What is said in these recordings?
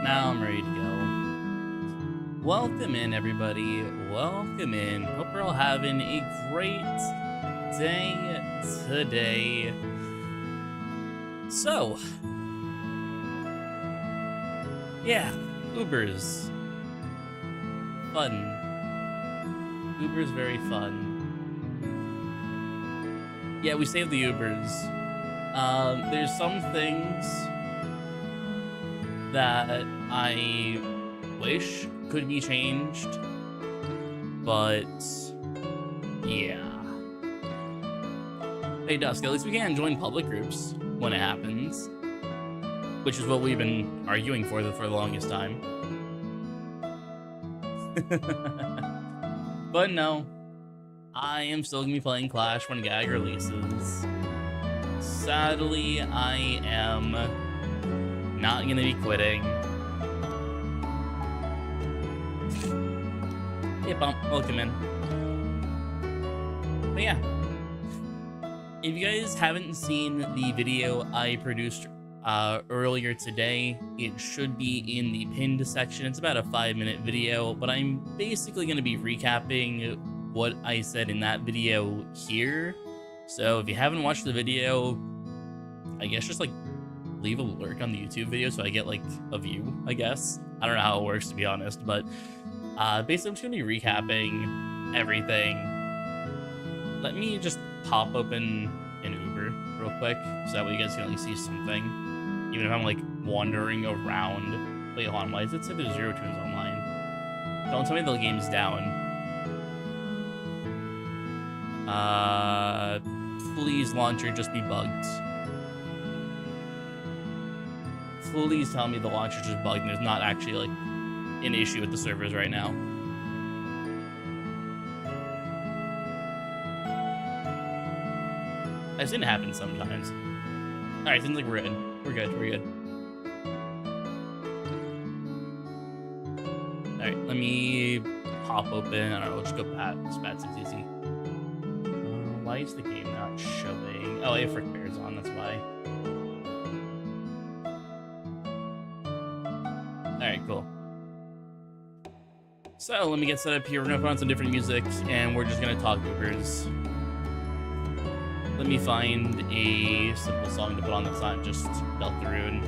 Now I'm ready to go. Welcome in, everybody. Welcome in. Hope we're all having a great day today. So, yeah, Uber's fun. Uber's very fun. Yeah, we saved the Ubers. There's some things that I wish could be changed, but yeah. Hey Dusk, at least we can join public groups when it happens, which is what we've been arguing for the longest time. But no, I am still gonna be playing Clash when GAG releases. Sadly, I am not gonna be quitting. Hey Bump, welcome in. But yeah, if you guys haven't seen the video I produced earlier today, it should be in the pinned section. It's about a 5-minute video, but I'm basically going to be recapping what I said in that video here. So if you haven't watched the video, I guess just like leave a lurk on the YouTube video so I get like a view, I guess. I don't know how it works, to be honest, but basically I'm just going to be recapping everything. Let me just pop open an Uber real quick so that way you guys can at least see something, even if I'm like wandering around. Wait, hold on, why does it say there's 0 tunes online? Don't tell me the game's down. Please launcher just be bugged. Please tell me the launcher's just bugged and there's not actually like an issue with the servers right now. I've seen it happen sometimes. Alright, seems like we're in. We're good, we're good. Alright, let me pop open. I don't know, let's go spat seems easy. Why is the game not showing? Oh, I have Frick Bears on, that's why. Alright, cool. So, let me get set up here. We're gonna put on some different music, and we're just gonna talk Ubers. Let me find a simple song to put on that's not just Deltarune.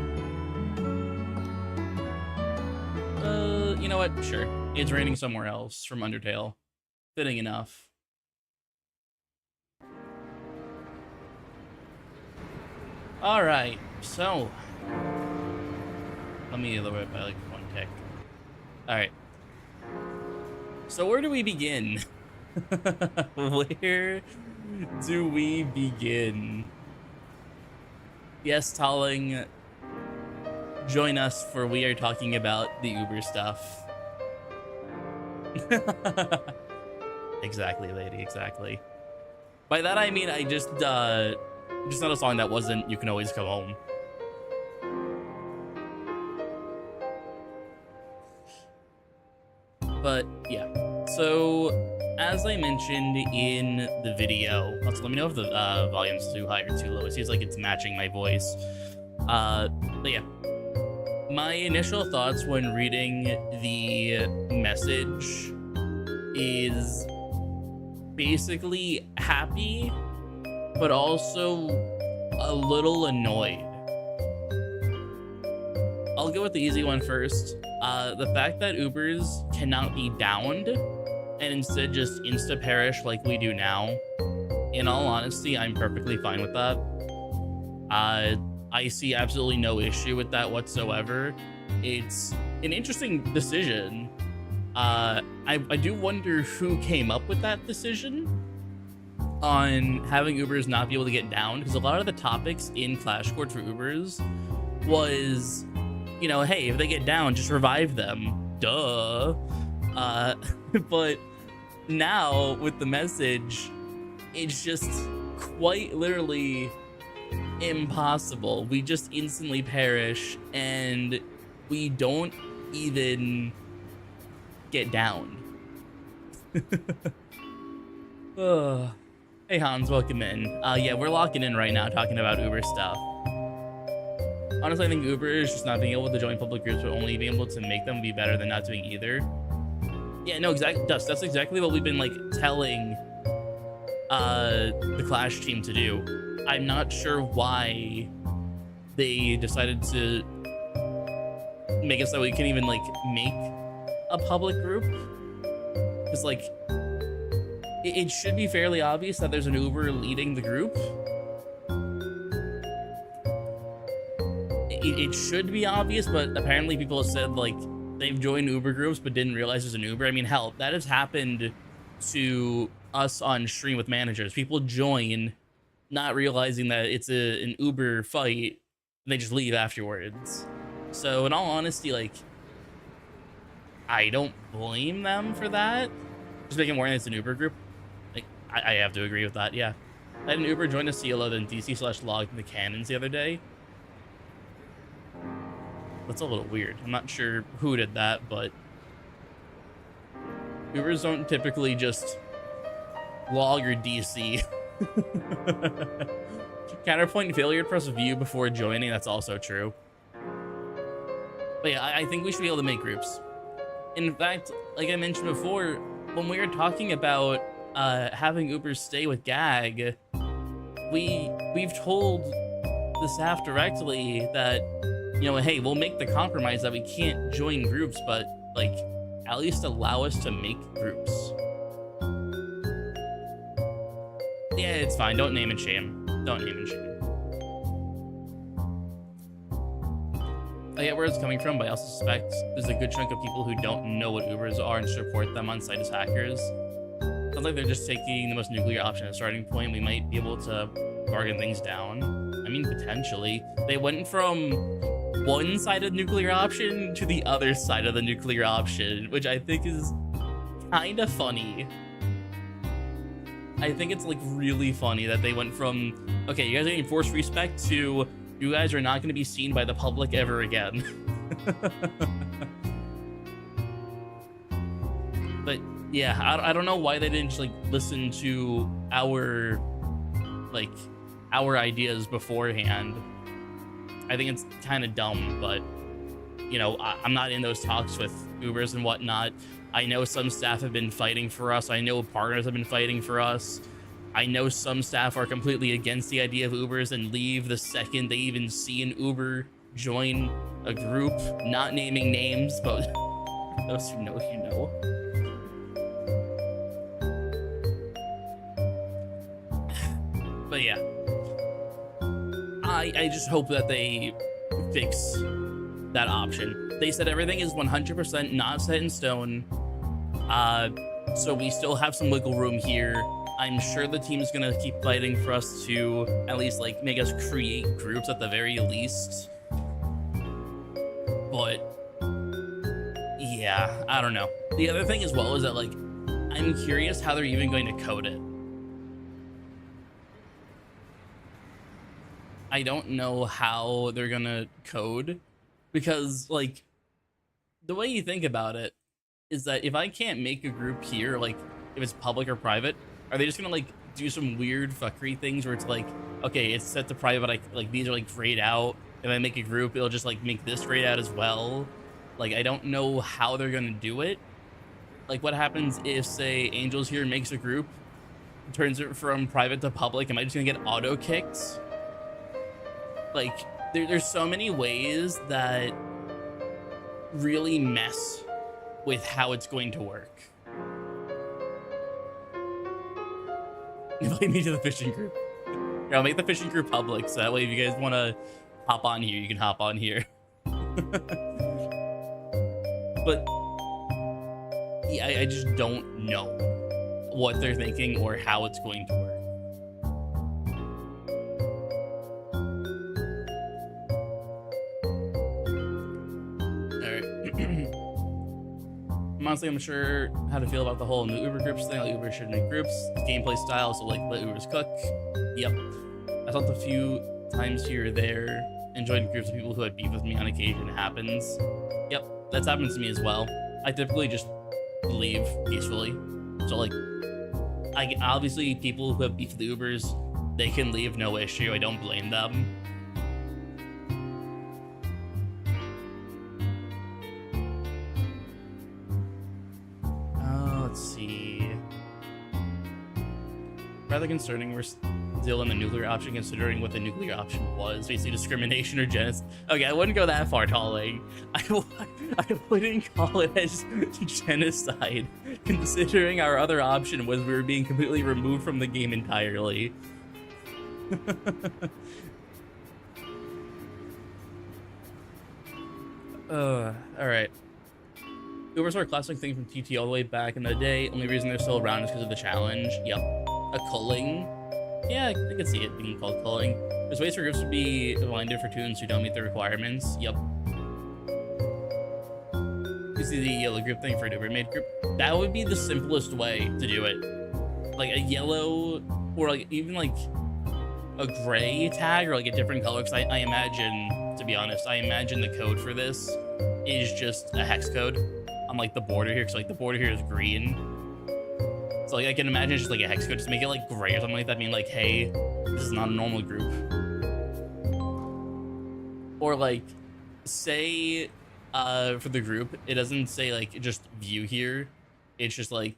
You know what? Sure. It's Raining Somewhere Else from Undertale. Fitting enough. Alright, so let me lower it by like 1 tick. Alright. So where do we begin? Where do we begin? Yes, Talling, join us for we are talking about the Uber stuff. Exactly, lady, exactly. By that I mean I just not a song that wasn't You Can Always Come Home. But yeah, so as I mentioned in the video, also let me know if the volume's too high or too low. It seems like it's matching my voice. But yeah, my initial thoughts when reading the message is basically happy, but also a little annoyed. I'll go with the easy one first. The fact that Ubers cannot be downed and instead just insta-perish like we do now, in all honesty, I'm perfectly fine with that. I see absolutely no issue with that whatsoever. It's an interesting decision. I do wonder who came up with that decision on having Ubers not be able to get downed, because a lot of the topics in Clash Court for Ubers was, you know, hey, if they get down, just revive them. Duh. But now with the message, it's just quite literally impossible. We just instantly perish and we don't even get down. Hey Hans, welcome in. Yeah, we're locking in right now talking about Uber stuff. Honestly, I think Uber is just not being able to join public groups, but only being able to make them be better than not doing either. Yeah, no, exactly. That's exactly what we've been like telling the Clash team to do. I'm not sure why they decided to make it so we can even like make a public group, because like it should be fairly obvious that there's an Uber leading the group. It should be obvious, but apparently people have said like they've joined Uber groups but didn't realize there's an Uber. I mean, hell, that has happened to us on stream with managers. People join not realizing that it's an Uber fight, and they just leave afterwards. So in all honesty, like, I don't blame them for that. Just making more than it's an Uber group. Like, I have to agree with that, yeah. I had an Uber join a CLO, then DC/logged in the cannons the other day. That's a little weird. I'm not sure who did that, but Ubers don't typically just log or DC. Counterpoint, failure to press view before joining, that's also true. But yeah, I think we should be able to make groups. In fact, like I mentioned before, when we were talking about having Ubers stay with GAG, we've told the staff directly that, you know, hey, we'll make the compromise that we can't join groups, but like at least allow us to make groups. Yeah, it's fine. Don't name and shame. Don't name and shame. I get where it's coming from, but I also suspect there's a good chunk of people who don't know what Ubers are and just report them on site as hackers. Sounds like they're just taking the most nuclear option as a starting point. We might be able to bargain things down. I mean, potentially. They went from one side of the nuclear option to the other side of the nuclear option, which I think is kind of funny. I think it's like really funny that they went from, okay, you guys are getting forced respect, to you guys are not going to be seen by the public ever again. But yeah, I don't know why they didn't just like listen to our ideas beforehand. I think it's kind of dumb, but you know, I'm not in those talks with Ubers and whatnot. I know some staff have been fighting for us. I know partners have been fighting for us. I know some staff are completely against the idea of Ubers and leave the second they even see an Uber join a group. Not naming names, but those who know, you know. But yeah, I just hope that they fix that option. They said everything is 100% not set in stone, so we still have some wiggle room here. I'm sure the team's gonna keep fighting for us to at least like make us create groups at the very least. But yeah, I don't know. The other thing as well is that like, I'm curious how they're even going to code it. I don't know how they're gonna code, because like the way you think about it is that if I can't make a group here, like if it's public or private, are they just gonna like do some weird fuckery things where it's like, okay, it's set to private, like these are like grayed out, and I make a group, it'll just like make this grayed out as well. Like I don't know how they're gonna do it. Like what happens if, say, Angels here makes a group, turns it from private to public? Am I just gonna get auto kicked? Like there's so many ways that really mess with how it's going to work. Invite me to the fishing group. Here, I'll make the fishing group public, so that way if you guys want to hop on here, you can hop on here. But yeah, I just don't know what they're thinking or how it's going to work. Honestly, I'm sure how to feel about the whole new Uber groups thing. Like, Uber should make groups, gameplay style, so like let Ubers cook. Yep. I thought a few times here or there, enjoyed groups of people who had beef with me on occasion. It happens. Yep, that's happened to me as well. I typically just leave peacefully. So like, obviously people who have beef with the Ubers, they can leave, no issue. I don't blame them. Rather concerning, we're still in the nuclear option, considering what the nuclear option was. Basically, discrimination or genocide. Okay, I wouldn't go that far, Talling. I wouldn't call it as genocide, considering our other option was we were being completely removed from the game entirely. Alright. Ubers were a classic thing from TT all the way back in the day. Only reason they're still around is because of the challenge. Yep. A culling. Yeah, I can see it being called culling. There's ways for groups to be blinded for tunes who don't meet the requirements. Yep. You see the yellow group thing for an Uber made group? That would be the simplest way to do it. Like a yellow, or like even like a gray tag, or like a different color. Because I imagine, to be honest, I imagine the code for this is just a hex code on like the border here, because like the border here is green. So like I can imagine it's just like a hex code, just make it like gray or something like that. I mean, like, hey, this is not a normal group. Or like, say, for the group, it doesn't say like just view here. It's just like,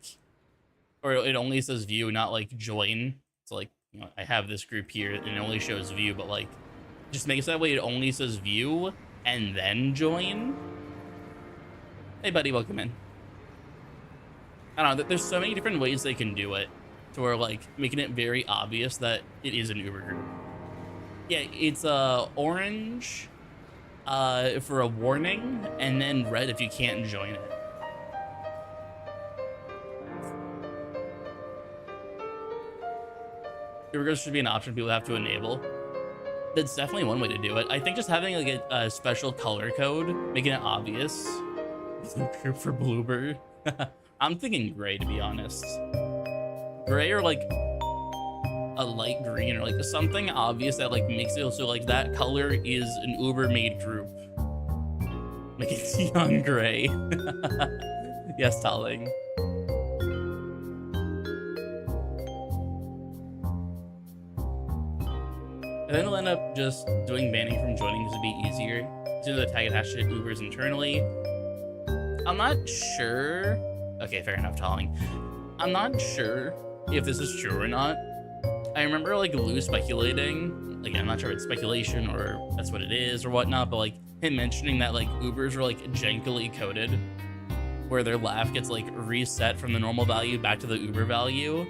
or it only says view, not like join. So like, you know, I have this group here and it only shows view, but like, just make it that way it only says view and then join. Hey buddy, welcome in. I don't know, there's so many different ways they can do it to where like making it very obvious that it is an Uber group. Yeah, it's orange for a warning, and then red if you can't join it. Uber groups should be an option people have to enable. That's definitely one way to do it. I think just having like a special color code, making it obvious. Group for Bluebird. I'm thinking gray, to be honest. Gray or like a light green, or like something obvious that like makes it so like that color is an Uber made group. Make it neon gray. Yes, Talling. And then we'll end up just doing banning from joining to be easier. So the tag attached to Ubers internally. I'm not sure. Okay, fair enough, Talling. I'm not sure if this is true or not. I remember like Lou speculating, like I'm not sure if it's speculation or that's what it is or whatnot, but like him mentioning that like Ubers are like jankily coded, where their laugh gets like reset from the normal value back to the Uber value.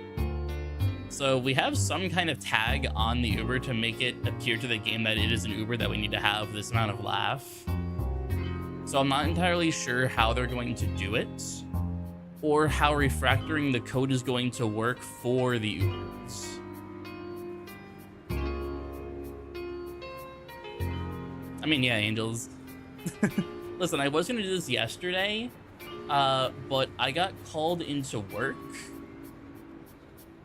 So we have some kind of tag on the Uber to make it appear to the game that it is an Uber, that we need to have this amount of laugh. So I'm not entirely sure how they're going to do it, or how refactoring the code is going to work for the Ubers. I mean, yeah, Angels. Listen, I was going to do this yesterday, but I got called into work.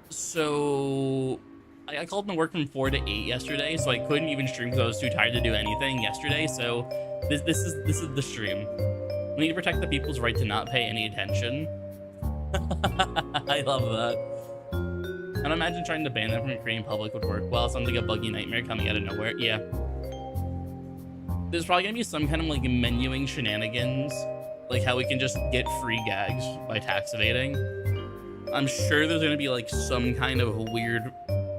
So I got called into work from 4 to 8 yesterday, so I couldn't even stream because I was too tired to do anything yesterday. So this is the stream. We need to protect the people's right to not pay any attention. I love that. I don't imagine trying to ban them from Korean public would work well. Sounds like a buggy nightmare coming out of nowhere. Yeah. There's probably gonna be some kind of like menuing shenanigans, like how we can just get free gags by tax evading. I'm sure there's gonna be like some kind of weird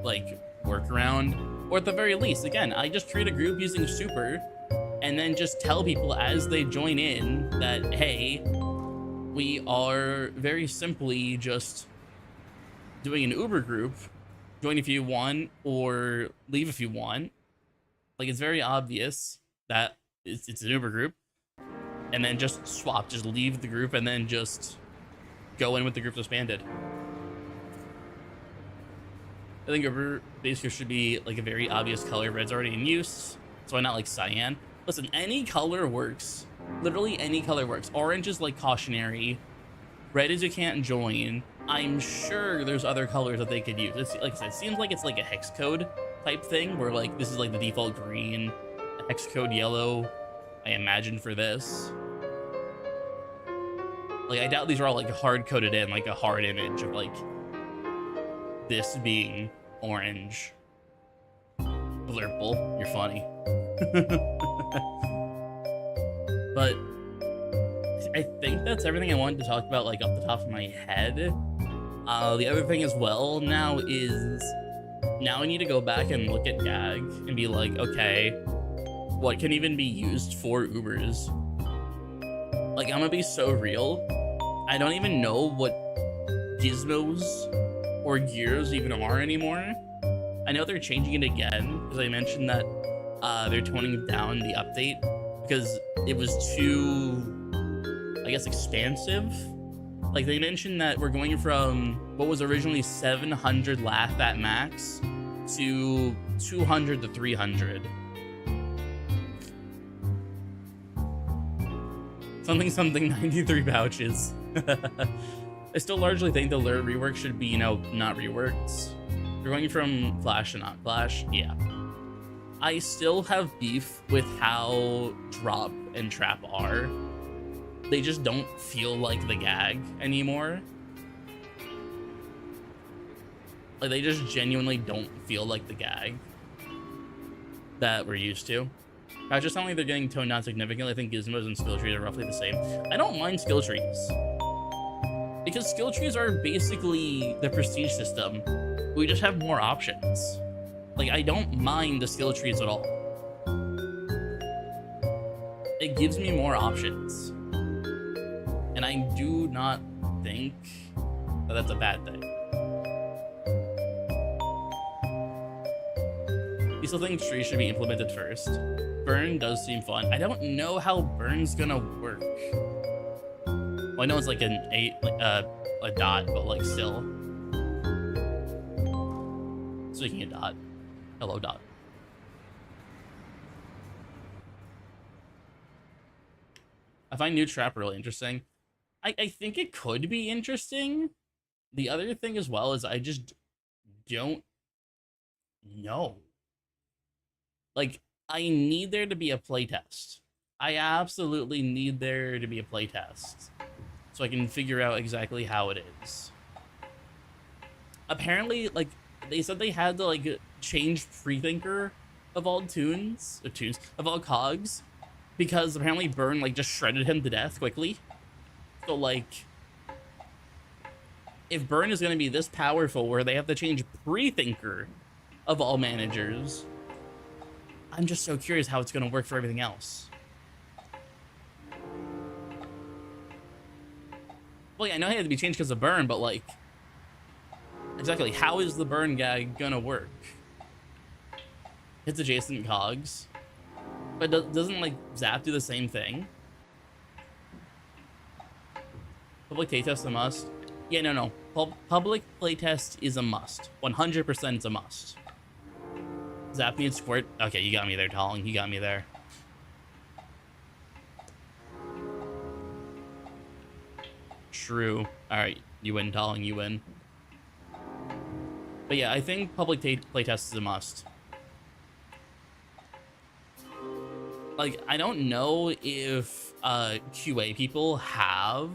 like workaround, or at the very least, again, I just create a group using Super and then just tell people as they join in that, hey, we are very simply just doing an Uber group. Join if you want or leave if you want. Like, it's very obvious that it's an Uber group, and then just swap, just leave the group and then just go in with the group disbanded. I think Uber basically should be like a very obvious color. Red's already in use, so why not like cyan? Listen, any color works. Literally any color works. Orange is like cautionary. Red is you can't join. I'm sure there's other colors that they could use. It's, like I said, it seems like it's like a hex code type thing where like this is like the default green, hex code yellow, I imagine, for this. Like, I doubt these are all like hard coded in, like a hard image of like this being orange. Blurple, you're funny. But I think that's everything I wanted to talk about, like off the top of my head. The other thing as well now is, now I need to go back and look at Gag and be like, okay, what can even be used for Ubers? Like, I'm gonna be so real. I don't even know what gizmos or gears even are anymore. I know they're changing it again, because I mentioned that they're toning down the update because it was too, I guess, expansive. Like, they mentioned that we're going from what was originally 700 laugh at max to 200 to 300. Something 93 pouches. I still largely think the lure rework should be, not reworked. We're going from Clash to not Clash, yeah. I still have beef with how Drop and Trap are. They just don't feel like the Gag anymore. Like, they just genuinely don't feel like the Gag that we're used to. I just sound like they're getting toned down significantly. I think gizmos and skill trees are roughly the same. I don't mind skill trees, because skill trees are basically the prestige system. We just have more options. Like, I don't mind the skill trees at all. It gives me more options. And I do not think that that's a bad thing. You still think trees should be implemented first? Burn does seem fun. I don't know how Burn's gonna work. Well, I know it's like a dot, but like still. Speaking of dot, hello dot. I find new trap really interesting. I think it could be interesting. The other thing as well is I just don't know. Like, I need there to be a playtest. I absolutely need there to be a playtest so I can figure out exactly how it is. Apparently, like, they said they had to, like, change Freethinker of all of all cogs, because apparently Burn, like, just shredded him to death quickly. So, like, if Burn is going to be this powerful where they have to change Pre-Thinker of all managers, I'm just so curious how it's going to work for everything else. Well, yeah, I know it had to be changed because of Burn, but, like, exactly, how is the Burn Gag going to work? Hits adjacent cogs, but doesn't, like, Zap do the same thing? Public playtest a must? Yeah, no. Public playtest is a must. 100% it's a must. Zap needs squirt. Okay, you got me there, Talling. You got me there. True. Alright, you win, Talling. You win. But yeah, I think public playtest is a must. Like, I don't know if QA people have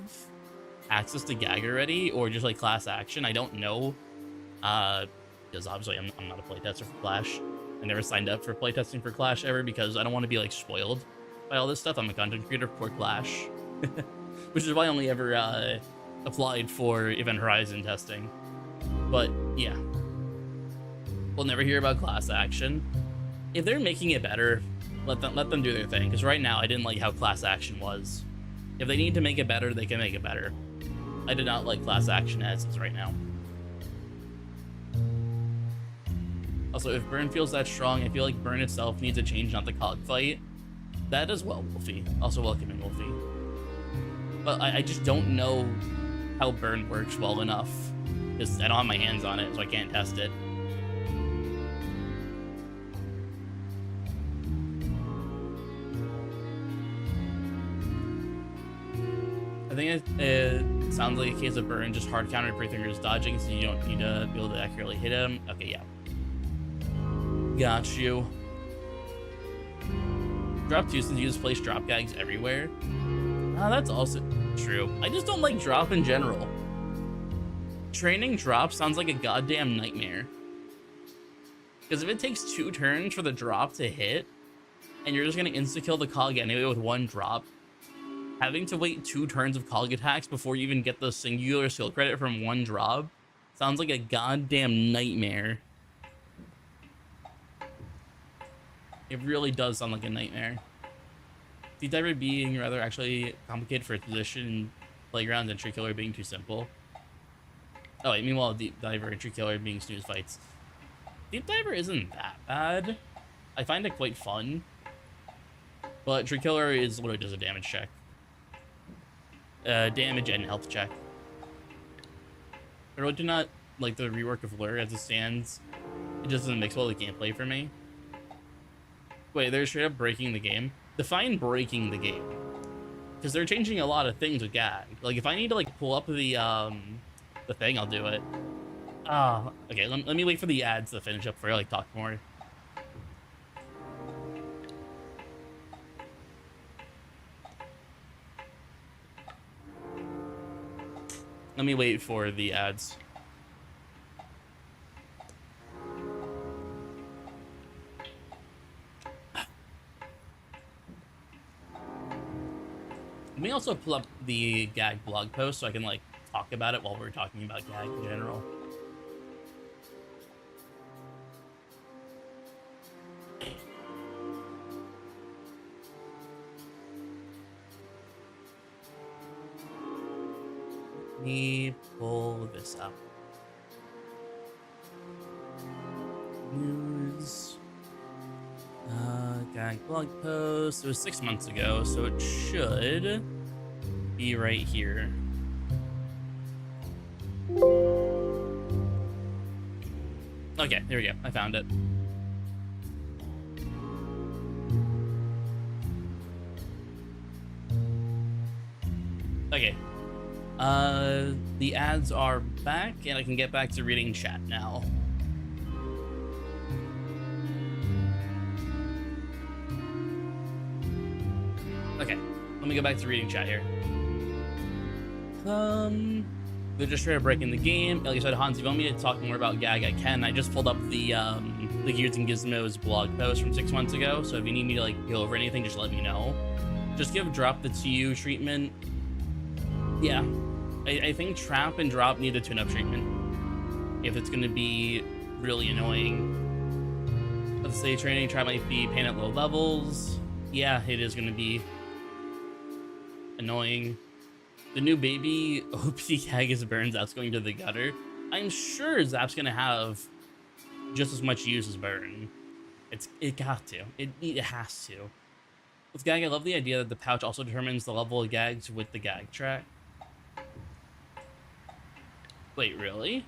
access to Gag already, or just like class action. I don't know, because obviously I'm not a playtester for Clash. I never signed up for playtesting for Clash ever because I don't want to be like spoiled by all this stuff. I'm a content creator for Clash, which is why I only ever applied for Event Horizon testing. But yeah, we'll never hear about class action. If they're making it better, let them do their thing. Because right now I didn't like how class action was. If they need to make it better, they can make it better. I did not like class action as is right now. Also, if Burn feels that strong, I feel like Burn itself needs a change, not the cog fight. That as well, Wolfie. Also welcoming Wolfie. But I just don't know how Burn works well enough, because I don't have my hands on it, so I can't test it. I think it sounds like a case of Burn just hard countered Pre-Thinkers dodging, so you don't need to be able to accurately hit him. Okay, yeah. Got you. Drop 2 since you just place drop gags everywhere. Oh, that's also true. I just don't like drop in general. Training drop sounds like a goddamn nightmare. Because if it takes 2 turns for the drop to hit, and you're just going to insta-kill the cog anyway with 1 drop, having to wait 2 turns of cog attacks before you even get the singular skill credit from 1 drop Sounds like a goddamn nightmare. It really does sound like a nightmare. Deep Diver being rather actually complicated for its position, playground, and Tree Killer being too simple. Oh wait, meanwhile Deep Diver and Tree Killer being snooze fights. Deep Diver isn't that bad. I find it quite fun. But Tree Killer is literally just a damage check. Damage and health check. I really do not like the rework of Lure as it stands. It just doesn't mix well with gameplay for me. Wait, they're straight up breaking the game? Define breaking the game. Because they're changing a lot of things with GAG. Like, if I need to, like, pull up the thing, I'll do it. Okay, let me wait for the ads to finish up before I, like, talk more. Let me wait for the ads. Let me also pull up the GAG blog post so I can, like, talk about it while we're talking about GAG in general. Let me pull this up. News. GAG blog post. It was 6 months ago, so it should be right here. Okay, there we go. I found it. Okay. The ads are back, and I can get back to reading chat now. Okay, let me go back to reading chat here. They're just straight up breaking the game. Like I said, Hans, if you want me to talk more about GAG, I can. I just pulled up the Gears and Gizmos blog post from 6 months ago, so if you need me to like go over anything, just let me know. Just give Drop the TU treatment. Yeah, I think Trap and Drop need the tune-up treatment if it's going to be really annoying. Let's say training Trap might be pain at low levels. Yeah, it is going to be annoying. The new baby OP Haggis burns Zap's going to the gutter. I'm sure Zap's going to have just as much use as Burn. It got to. It has to. With GAG, I love the idea that the pouch also determines the level of gags with the GAG track. Wait, really?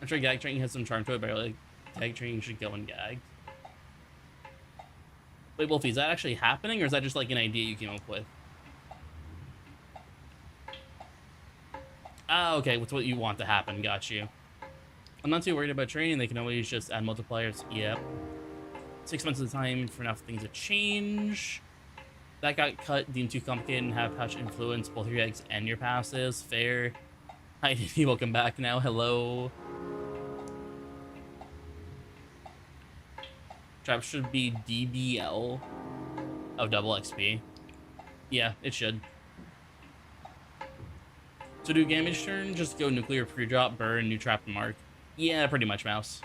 I'm sure GAG training has some charm to it, but like GAG training should go in GAG. Wait, Wolfie, is that actually happening, or is that just like an idea you came up with? Ah, okay, with what you want to happen, got you. I'm not too worried about training, they can always just add multipliers, yep. 6 months at a time for enough things to change. That got cut, deemed too complicated, and have pouch influence both your eggs and your passes, fair. Hi, Diddy, welcome back now, hello. Trap should be DBL. Oh, double XP. Yeah, it should. So do damage turn, just go nuclear pre-drop, burn, new trap, and mark. Yeah, pretty much, Mouse.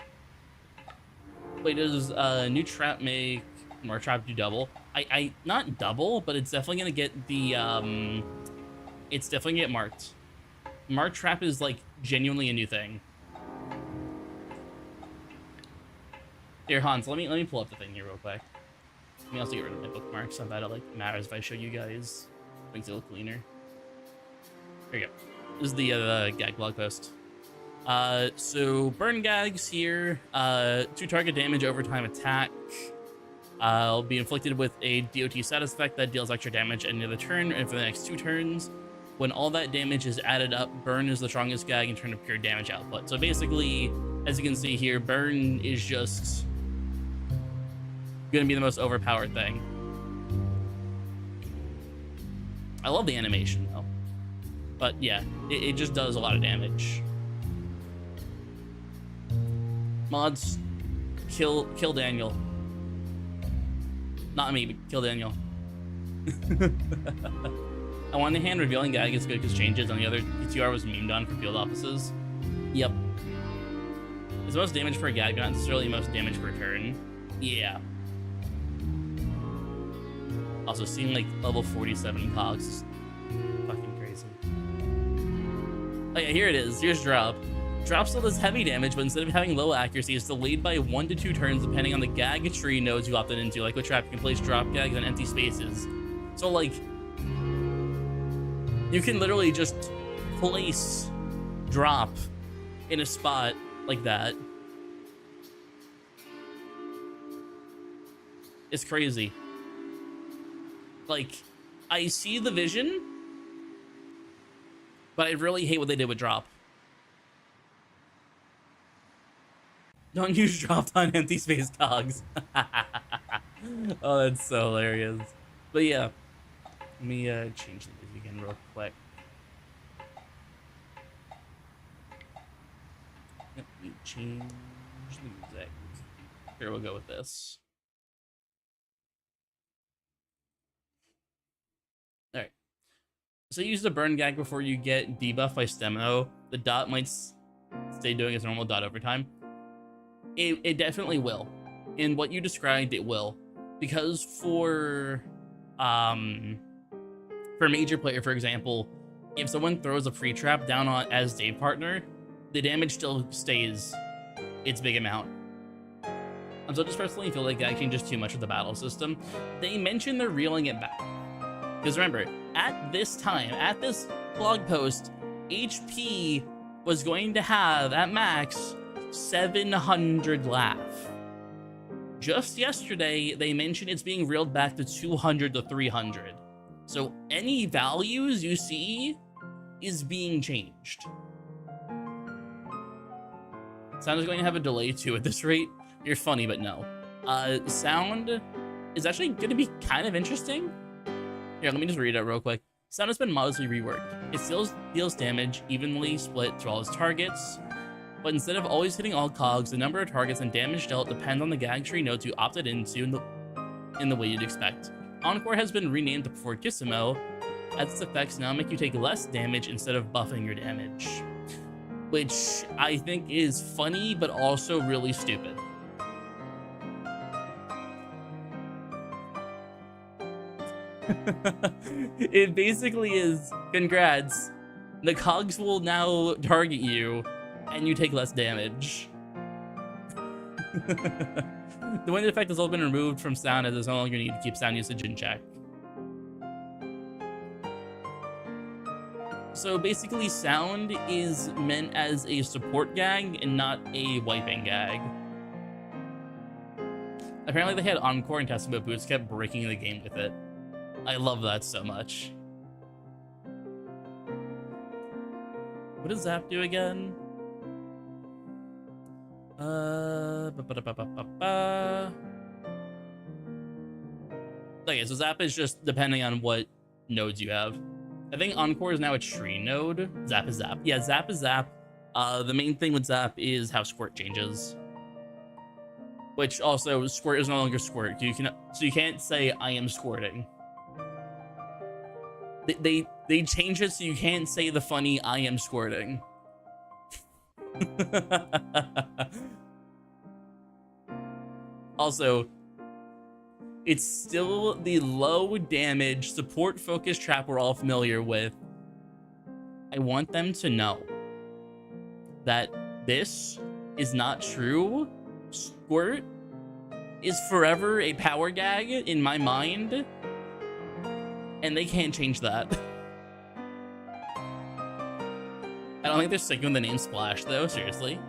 Wait, does new trap make mark trap do double? I not double, but it's definitely gonna get the it's definitely gonna get marked. Mark trap is like genuinely a new thing. Here, Hans, let me pull up the thing here real quick. Let me also get rid of my bookmarks. I bet it like matters if I show you guys. Makes it look cleaner. There you go. This is the GAG blog post. So burn gags here. 2 target damage overtime attack. Will be inflicted with a DOT status effect that deals extra damage at the end of the turn and for the next 2 turns. When all that damage is added up, burn is the strongest gag in terms of pure damage output. So basically, as you can see here, burn is just gonna be the most overpowered thing. I love the animation though. But yeah, it just does a lot of damage. Mods, kill Daniel. Not me, but kill Daniel. I want the hand revealing gag is good because changes on the other PTR was memed on for field offices. Yep. It's the most damage per gag, not necessarily the most damage per turn. Yeah. Also, seeing like level 47 cogs is fucking crazy. Oh yeah, here it is. Here's drop. Drop still does heavy damage, but instead of having low accuracy, it's delayed by 1 to 2 turns depending on the gag tree nodes you opted into. Like with Trap, you can place drop gags on empty spaces. So like, you can literally just place drop in a spot like that. It's crazy. Like, I see the vision, but I really hate what they did with drop. Don't use drop on empty space cogs. Oh, that's so hilarious. But yeah, let me change the music again real quick. Let me change the music. Here, we'll go with this. Alright. So use the burn gag before you get debuffed by Stemino. The dot might stay doing its normal dot over time. It definitely will. In what you described, it will. Because for major player, for example, if someone throws a pre-trap down on as Dave partner, the damage still stays its big amount. So just personally feel like that changes too much of the battle system. They mentioned they're reeling it back. Because remember, at this time, at this blog post, HP was going to have, at max, 700 laugh. Just yesterday, they mentioned it's being reeled back to 200 to 300. So any values you see is being changed. Sound is going to have a delay too at this rate. You're funny, but no. Sound is actually going to be kind of interesting. Here, let me just read it real quick. Sound has been modestly reworked. It still deals damage evenly split to all its targets, but instead of always hitting all cogs, the number of targets and damage dealt depends on the gag tree nodes you opted into in the way you'd expect. Encore has been renamed to Fortissimo, as its effects now make you take less damage instead of buffing your damage. Which I think is funny, but also really stupid. It basically is, congrats, the cogs will now target you, and you take less damage. The wind effect has all been removed from sound, as there's no longer need to keep sound usage in check. So basically, sound is meant as a support gag and not a wiping gag. Apparently they had Encore and testing, but Boots kept breaking the game with it. I love that so much. What does Zap do again? Okay, so Zap is just depending on what nodes you have. I think Encore is now a tree node. Zap is Zap. Yeah, Zap is Zap. The main thing with Zap is how Squirt changes. Which also, Squirt is no longer Squirt. So you can't say, I am squirting. They changed it so you can't say the funny, I am squirting. Also, it's still the low damage support focused trap we're all familiar with. I want them to know that this is not true. Squirt is forever a power gag in my mind, and they can't change that. I don't think they're sticking with the name Splash though, seriously.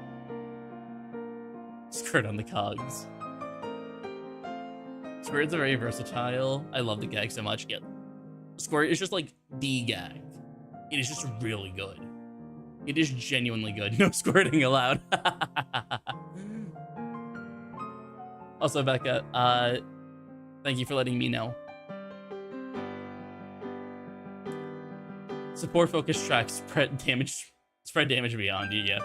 Squirt on the cogs. Squirt is very versatile. I love the gag so much. Yeah. Squirt is just like the gag. It is just really good. It is genuinely good. No squirting allowed. Also, Becca, thank you for letting me know. Support focus tracks spread damage beyond you, yeah.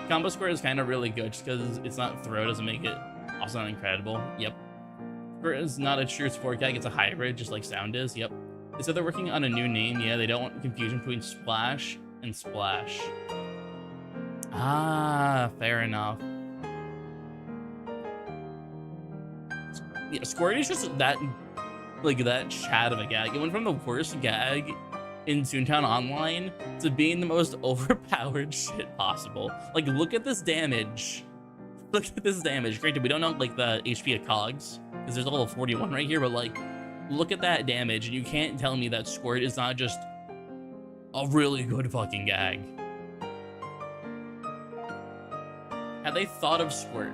Combo Squirt is kind of really good just because it's not throw, doesn't make it also not incredible. Yep. Squirt is not a true support gag, it's a hybrid, just like sound is, yep. They said they're working on a new name, yeah, they don't want confusion between Splash and Splash. Ah, fair enough. Yeah, Squirt is just that, like, that chat of a gag. It went from the worst gag in Toontown Online to being the most overpowered shit possible. Like, look at this damage. Look at this damage. Granted, we don't know, like, the HP of Cogs, because there's a level 41 right here, but, like, look at that damage, and you can't tell me that Squirt is not just a really good fucking gag. Had they thought of Squirt?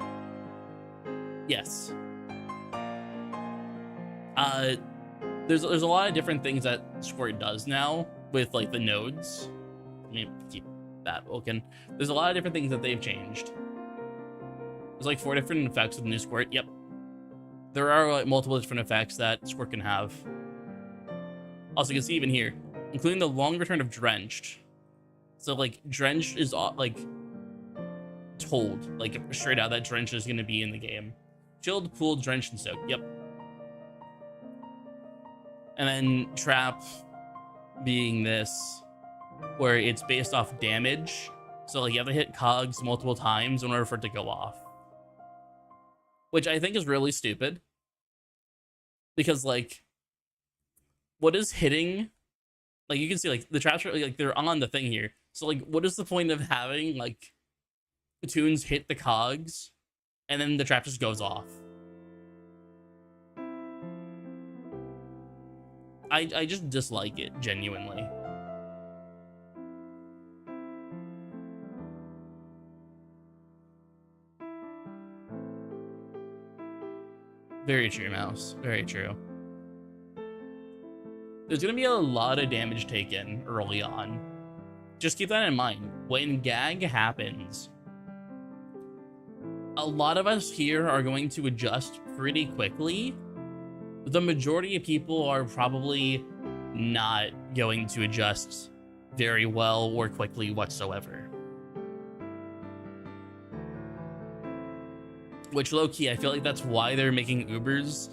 Yes. There's a lot of different things that Squirt does now with, like, the nodes. Let me keep that open. There's a lot of different things that they've changed. There's like 4 different effects with the new Squirt. Yep. There are like multiple different effects that Squirt can have. Also, you can see even here, including the long return of Drenched. So, like, Drenched is, like, told, like, straight out that Drenched is going to be in the game. Chilled, Cooled, Drenched, and Soaked. Yep. And then Trap being this, where it's based off damage. So, like, you have to hit Cogs multiple times in order for it to go off. Which I think is really stupid. Because, like, what is hitting? Like, you can see, like, the traps are, like, they're on the thing here. So, like, what is the point of having, like, the tunes hit the Cogs and then the trap just goes off? I just dislike it, genuinely. Very true, Mouse. Very true. There's going to be a lot of damage taken early on. Just keep that in mind. When gag happens, a lot of us here are going to adjust pretty quickly. The majority of people are probably not going to adjust very well or quickly whatsoever. Which, low-key, I feel like that's why they're making Ubers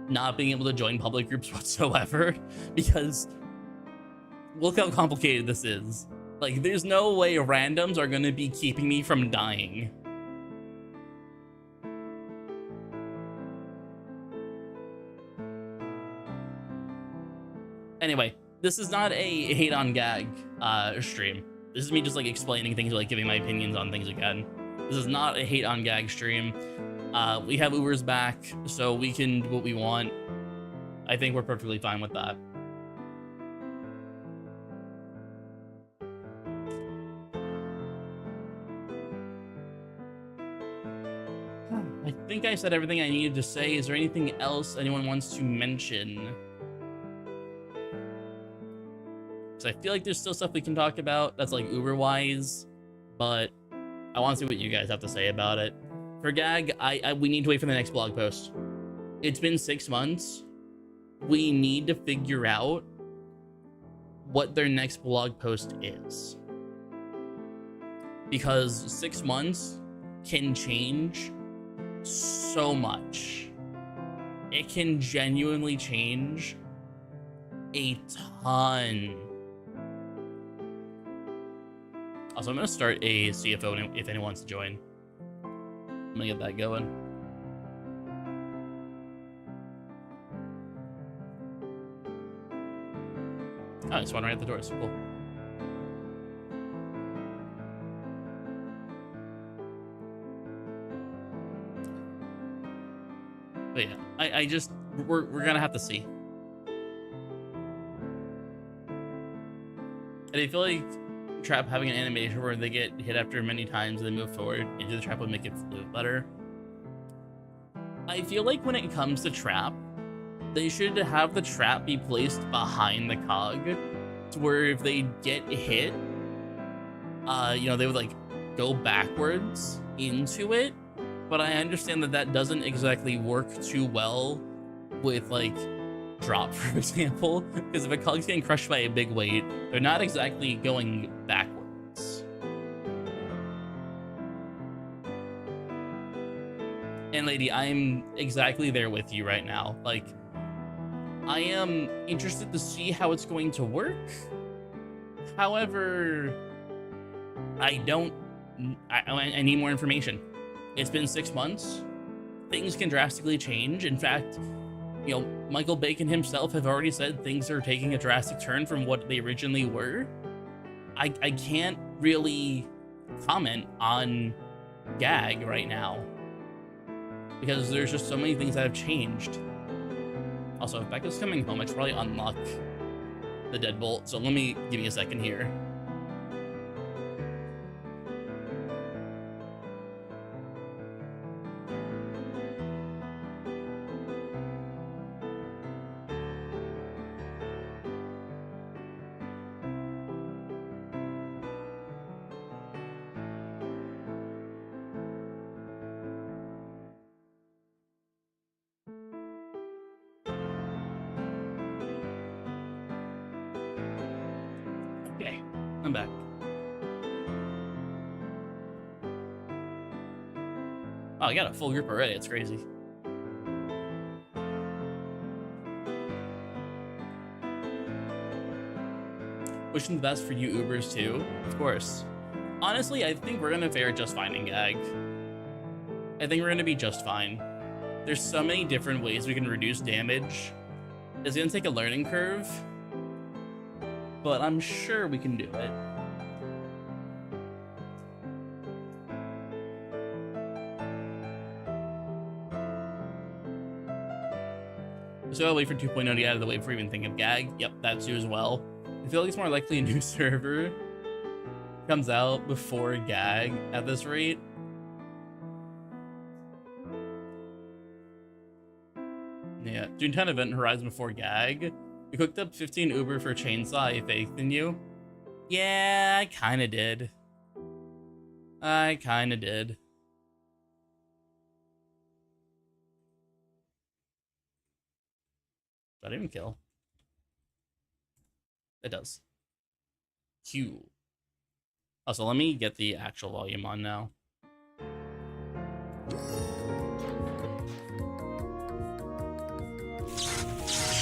not being able to join public groups whatsoever, because look how complicated this is. Like, there's no way randoms are going to be keeping me from dying. Anyway, this is not a hate on gag stream. This is me just, like, explaining things, or, like, giving my opinions on things again. This is not a hate on gag stream. We have Ubers back, so we can do what we want. I think we're perfectly fine with that. I think I said everything I needed to say. Is there anything else anyone wants to mention? Because I feel like there's still stuff we can talk about that's, like, Uber-wise, but I want to see what you guys have to say about it. For gag, we need to wait for the next blog post. It's been 6 months. We need to figure out what their next blog post is. Because 6 months can change so much. It can genuinely change a ton. Also, I'm going to start a CFO if anyone wants to join. I'm gonna get that going. Oh, it's one right at the door. So cool. But yeah, I just we're gonna have to see. And I feel like Trap having an animation where they get hit after many times and they move forward into the trap would make it flow better. I feel like when it comes to Trap, they should have the trap be placed behind the cog, to where if they get hit, you know, they would, like, go backwards into it. But I understand that that doesn't exactly work too well with, like, drop, for example, because if a cog's getting crushed by a big weight, they're not exactly going backwards. And lady, I'm exactly there with you right now. Like, I am interested to see how it's going to work. However, I don't I need more information. It's been 6 months. Things can drastically change. In fact, you know, Michael Bacon himself have already said things are taking a drastic turn from what they originally were. I can't really comment on GAG right now because there's just so many things that have changed. Also, if Becca's coming home, I should probably unlock the deadbolt. So give me a second here. Okay, I'm back. Oh, I got a full group already. It's crazy. Wishing the best for you Ubers too, of course. Honestly, I think we're gonna fare just fine in GAG. I think we're gonna be just fine. There's so many different ways we can reduce damage. It's gonna take a learning curve, but I'm sure we can do it. So I'll wait for 2.0 to get out of the way before even thinking of GAG. Yep, that too as well. I feel like it's more likely a new server comes out before GAG at this rate. Yeah, Toontown event Horizon before GAG. You cooked up 15 Uber for Chainsaw, I faith in you. Yeah, I kinda did. I kinda did. Did that even kill? It does. Q. Also, let me get the actual volume on now.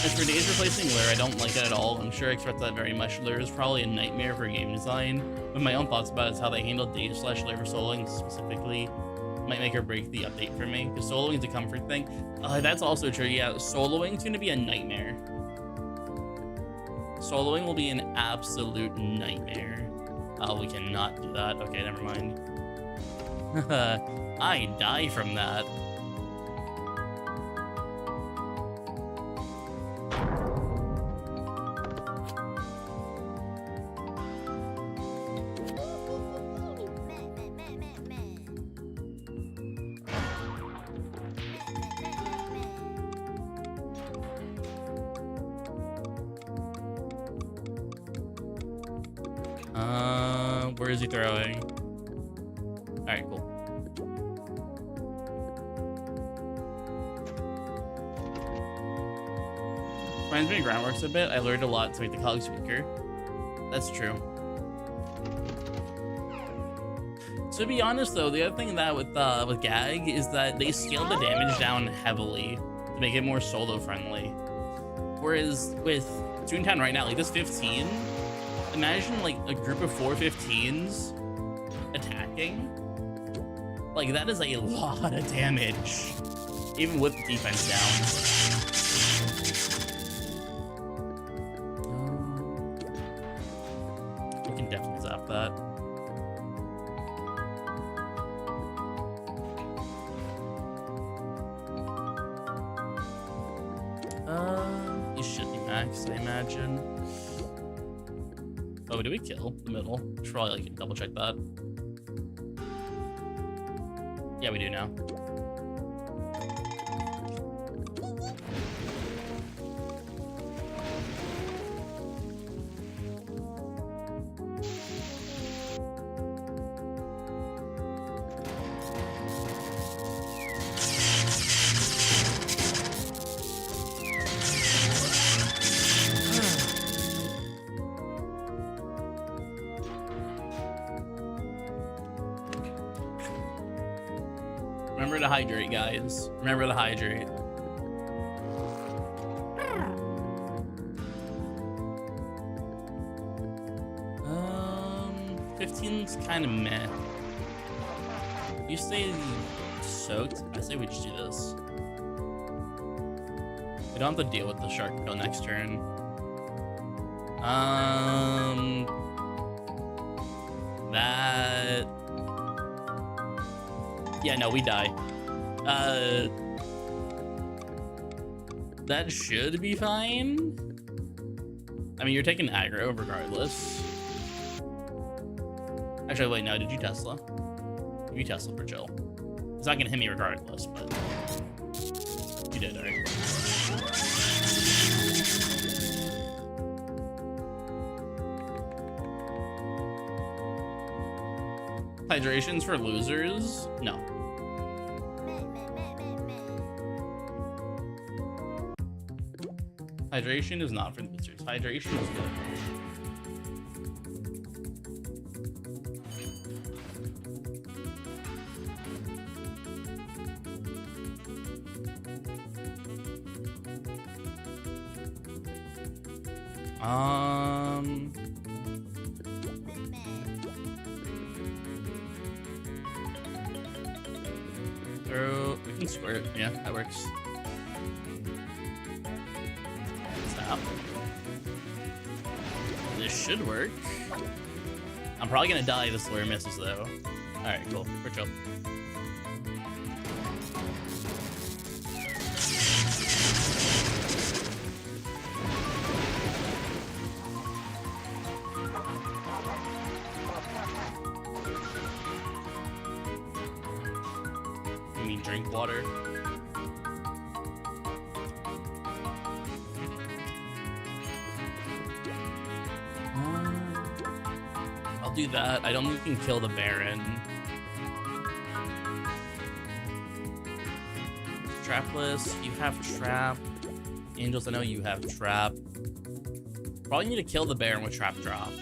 As for Days replacing Lure, I don't like it at all. I'm sure I expect that very much. Lure is probably a nightmare for game design, but my own thoughts about it is how they handle Days / Lure for soloing specifically might make or break the update for me, because soloing is a comfort thing. That's also true. Yeah, soloing is going to be a nightmare. Soloing will be an absolute nightmare. Oh, we cannot do that. Okay, never mind. I die from that. Where is he throwing? All right, cool. Reminds me of Groundworks a bit. I learned a lot to make the cogs weaker. That's true. To be honest, though, the other thing that with GAG is that they scaled the damage down heavily to make it more solo friendly. Whereas with Toontown right now, like this 15. Imagine like a group of 4 15s attacking. Like that is a lot of damage, even with the defense down. We can definitely zap that. You should be max, I imagine. Oh, do we kill the middle? Should probably like double check that. Yeah, we do now. Remember to hydrate, guys. Remember to hydrate. 15's kind of meh. You stay soaked. I say we just do this. We don't have to deal with the shark until next turn. That. Yeah, no, we die. That should be fine. I mean, you're taking aggro regardless. Actually, wait, no, did you Tesla? You Tesla for chill. It's not gonna hit me regardless, but you did, alright. Hydrations for losers? No. Hydration is not for losers. Hydration is good. We can squirt. Yeah, that works. Stop. This should work. I'm probably gonna die if the slur misses though. Alright, cool. We're chill. You mean drink water? I'll do that. I don't think we can kill the Baron. Trapless, you have trap. Angels, I know you have trap. Probably need to kill the Baron with trap drop.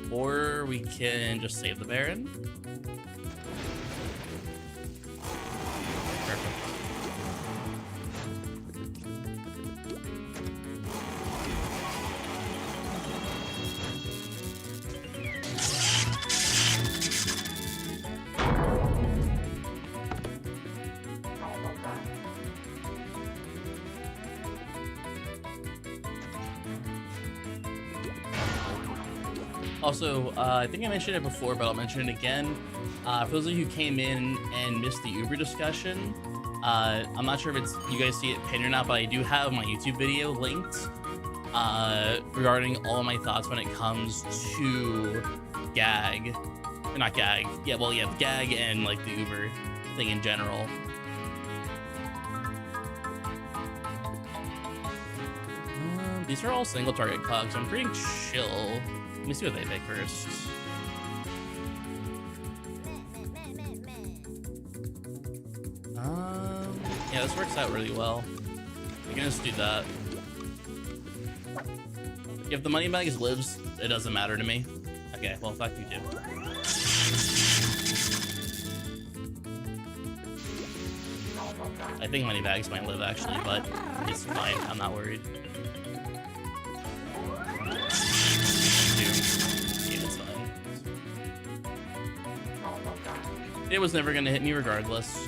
Or we can just save the Baron. Perfect. Also, I think I mentioned it before, but I'll mention it again. For those of you who came in and missed the Uber discussion, I'm not sure if it's you guys see it pinned or not, but I do have my YouTube video linked regarding all of my thoughts when it comes to gag. Or not gag. Yeah, well, yeah, gag and like the Uber thing in general. These are all single target cogs. I'm pretty chill. Let me see what they pick first. Yeah, this works out really well. We can just do that. If the money bags lives, it doesn't matter to me. Okay, well, fuck you too. I think money bags might live actually, but it's fine. I'm not worried. It was never gonna hit me regardless.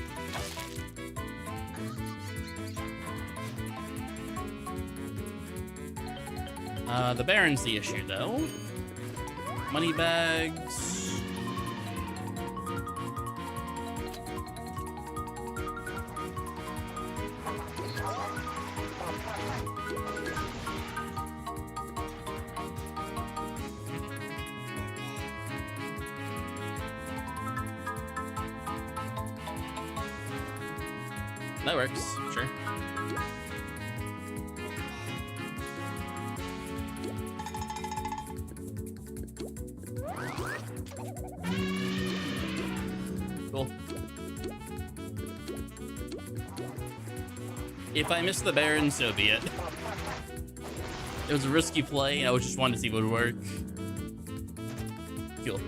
The Baron's the issue though. Money bags. That works, sure. Cool. If I miss the Baron, so be it. It was a risky play, I just wanted to see what would work. Cool.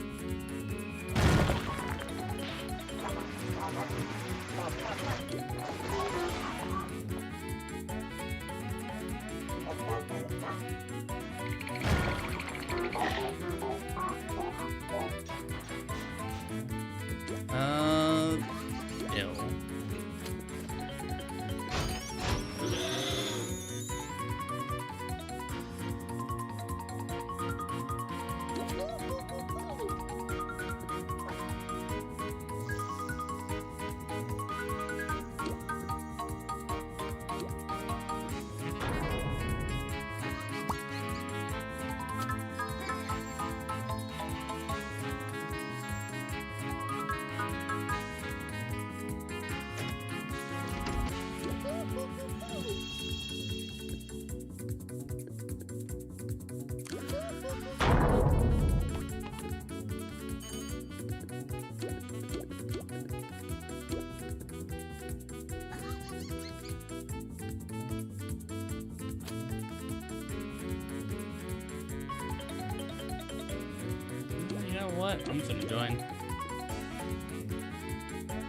know what? I'm just gonna join.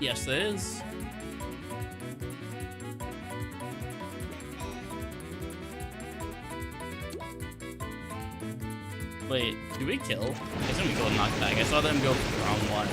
Yes, it is. Wait, do we kill? I guess we go knockback. I saw them go for the wrong one.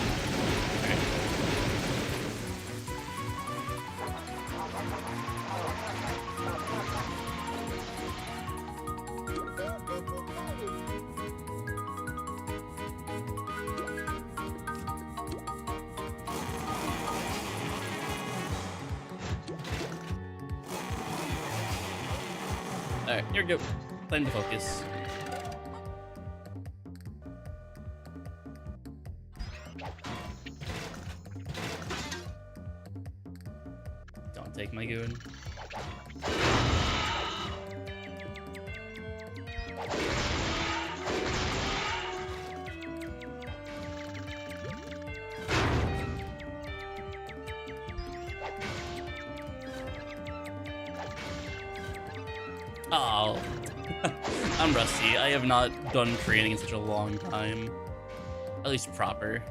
Alright, here we go. Time to focus. Don't take my goon. Oh, I'm rusty. I have not done training in such a long time. At least proper.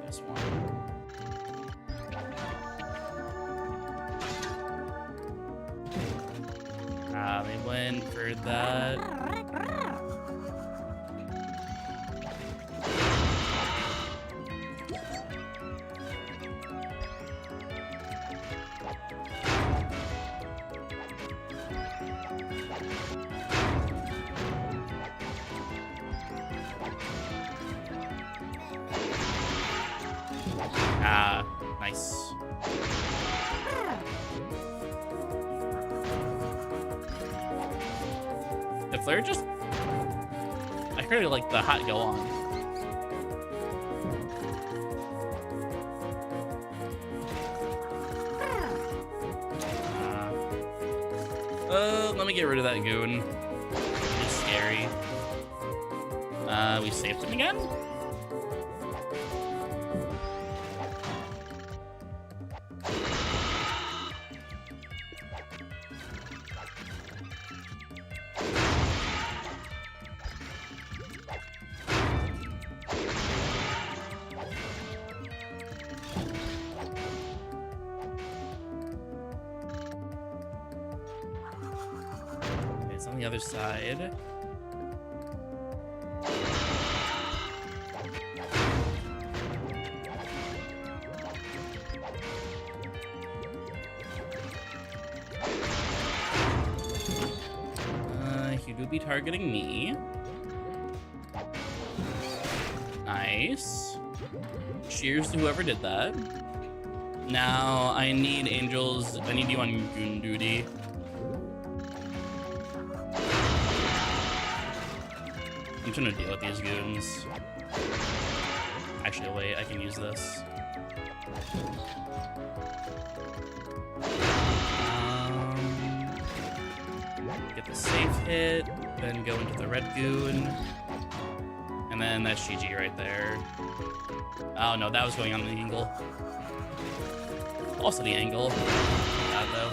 This one. They went for that. Nice. The flare just... I heard like the hot go on. Let me get rid of that goon. It's scary. We saved him again? It's on the other side. He do be targeting me. Nice. Cheers to whoever did that. Now I need angels. I need you on goon duty. I'm trying to deal with these goons. Actually, wait, I can use this. Get the safe hit, then go into the red goon. And then that's GG right there. Oh no, that was going on the angle. Also the angle. Bad though.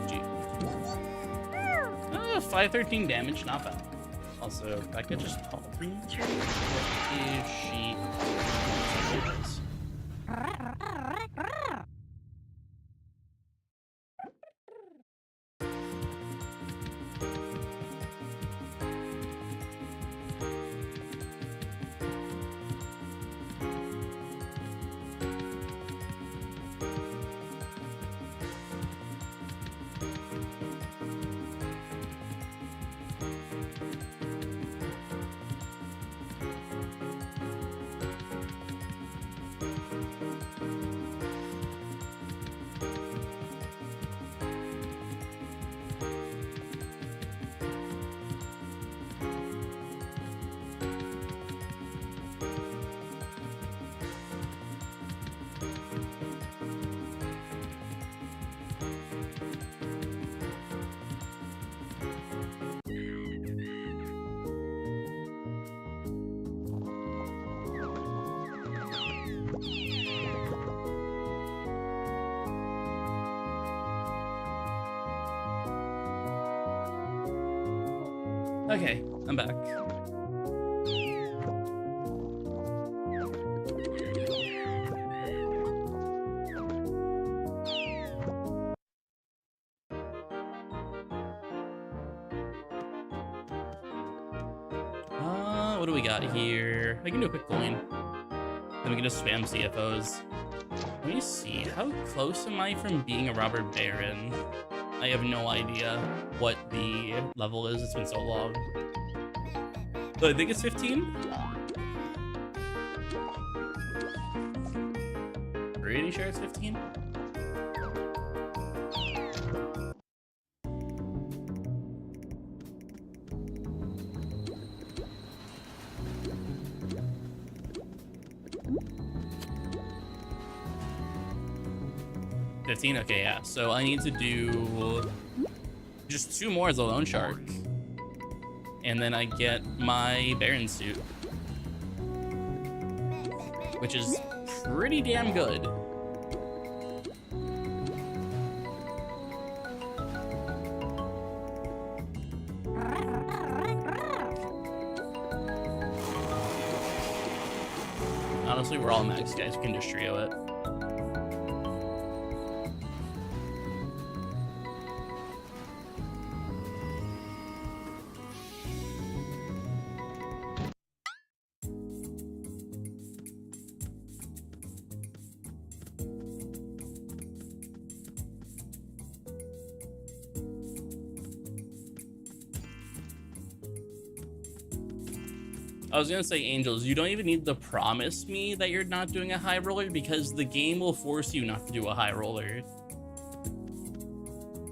GG. 513 damage, not bad. Also, Becca just told me to. What is she? Okay, I'm back. What do we got here? I can do a quick coin. Then we can just spam CFOs. Let me see. How close am I from being a robber baron? I have no idea what the level is. It's been so long. But I think it's 15? Pretty sure it's 15? Okay, yeah. So I need to do just 2 more as a loan shark. And then I get my Baron suit. Which is pretty damn good. Honestly, we're all max guys. We can just trio it. I was gonna say, Angels, you don't even need to promise me that you're not doing a high roller because the game will force you not to do a high roller.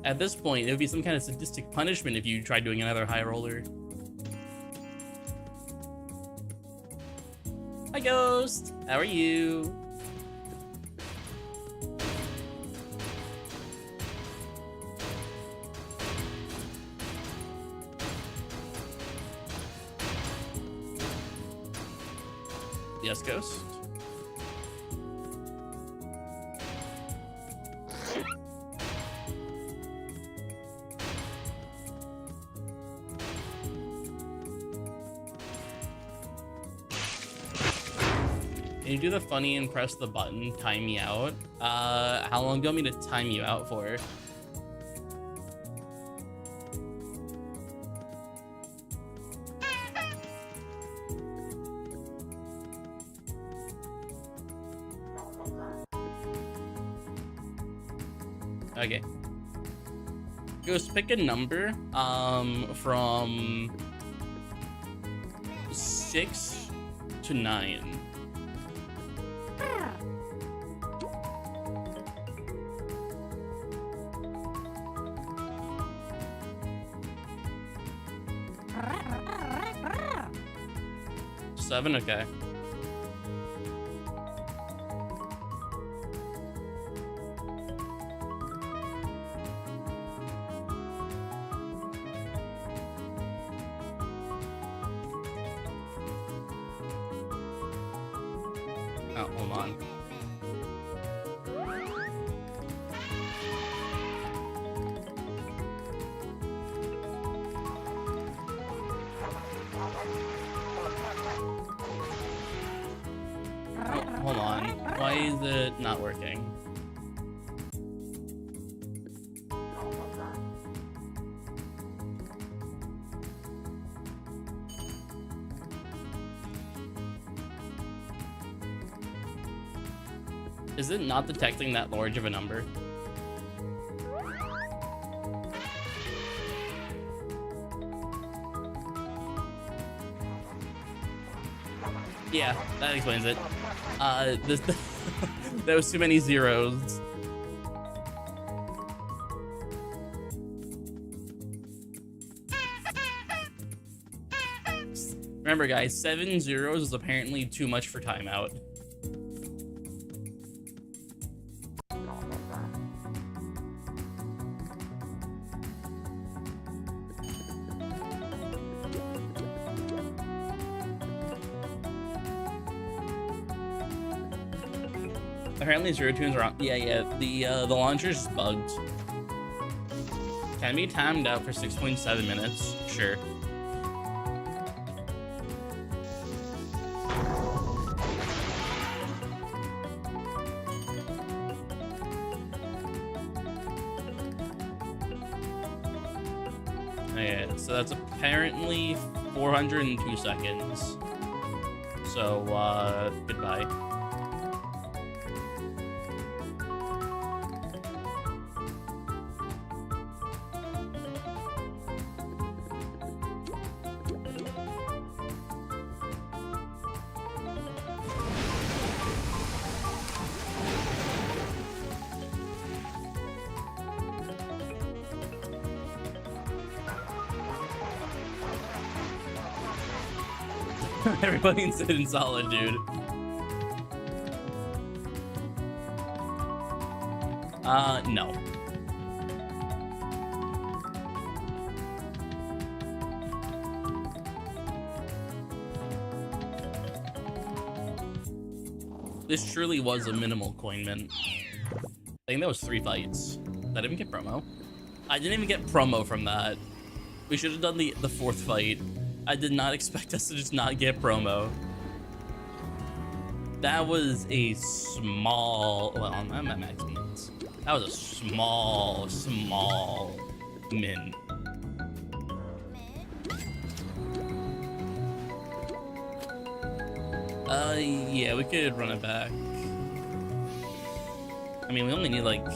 At this point, it would be some kind of sadistic punishment if you tried doing another high roller. Hi, Ghost. How are you? Yes, Ghost. Can you do the funny and press the button, time me out? How long do you want me to time you out for? Okay. Ghost, pick a number from 6 to 9. Seven, okay. Oh, hold on. Oh, hold on. Why is it not working? Is it not detecting that large of a number? Yeah, that explains it. There was too many zeros. Remember, guys, 7 zeros is apparently too much for timeout. Apparently zero tunes are on. Yeah, the launcher's bugged. Can be timed out for 6.7 minutes, sure. So that's apparently 402 seconds. So, goodbye. Everybody's sitting solid, dude. No. This truly was a minimal coin mint. I think that was 3 fights. Did I even get promo? I didn't even get promo from that. We should have done the 4th fight. I did not expect us to just not get promo. That was a small, well, I'm at max means. That was a small min. Yeah, we could run it back. I mean, we only need like,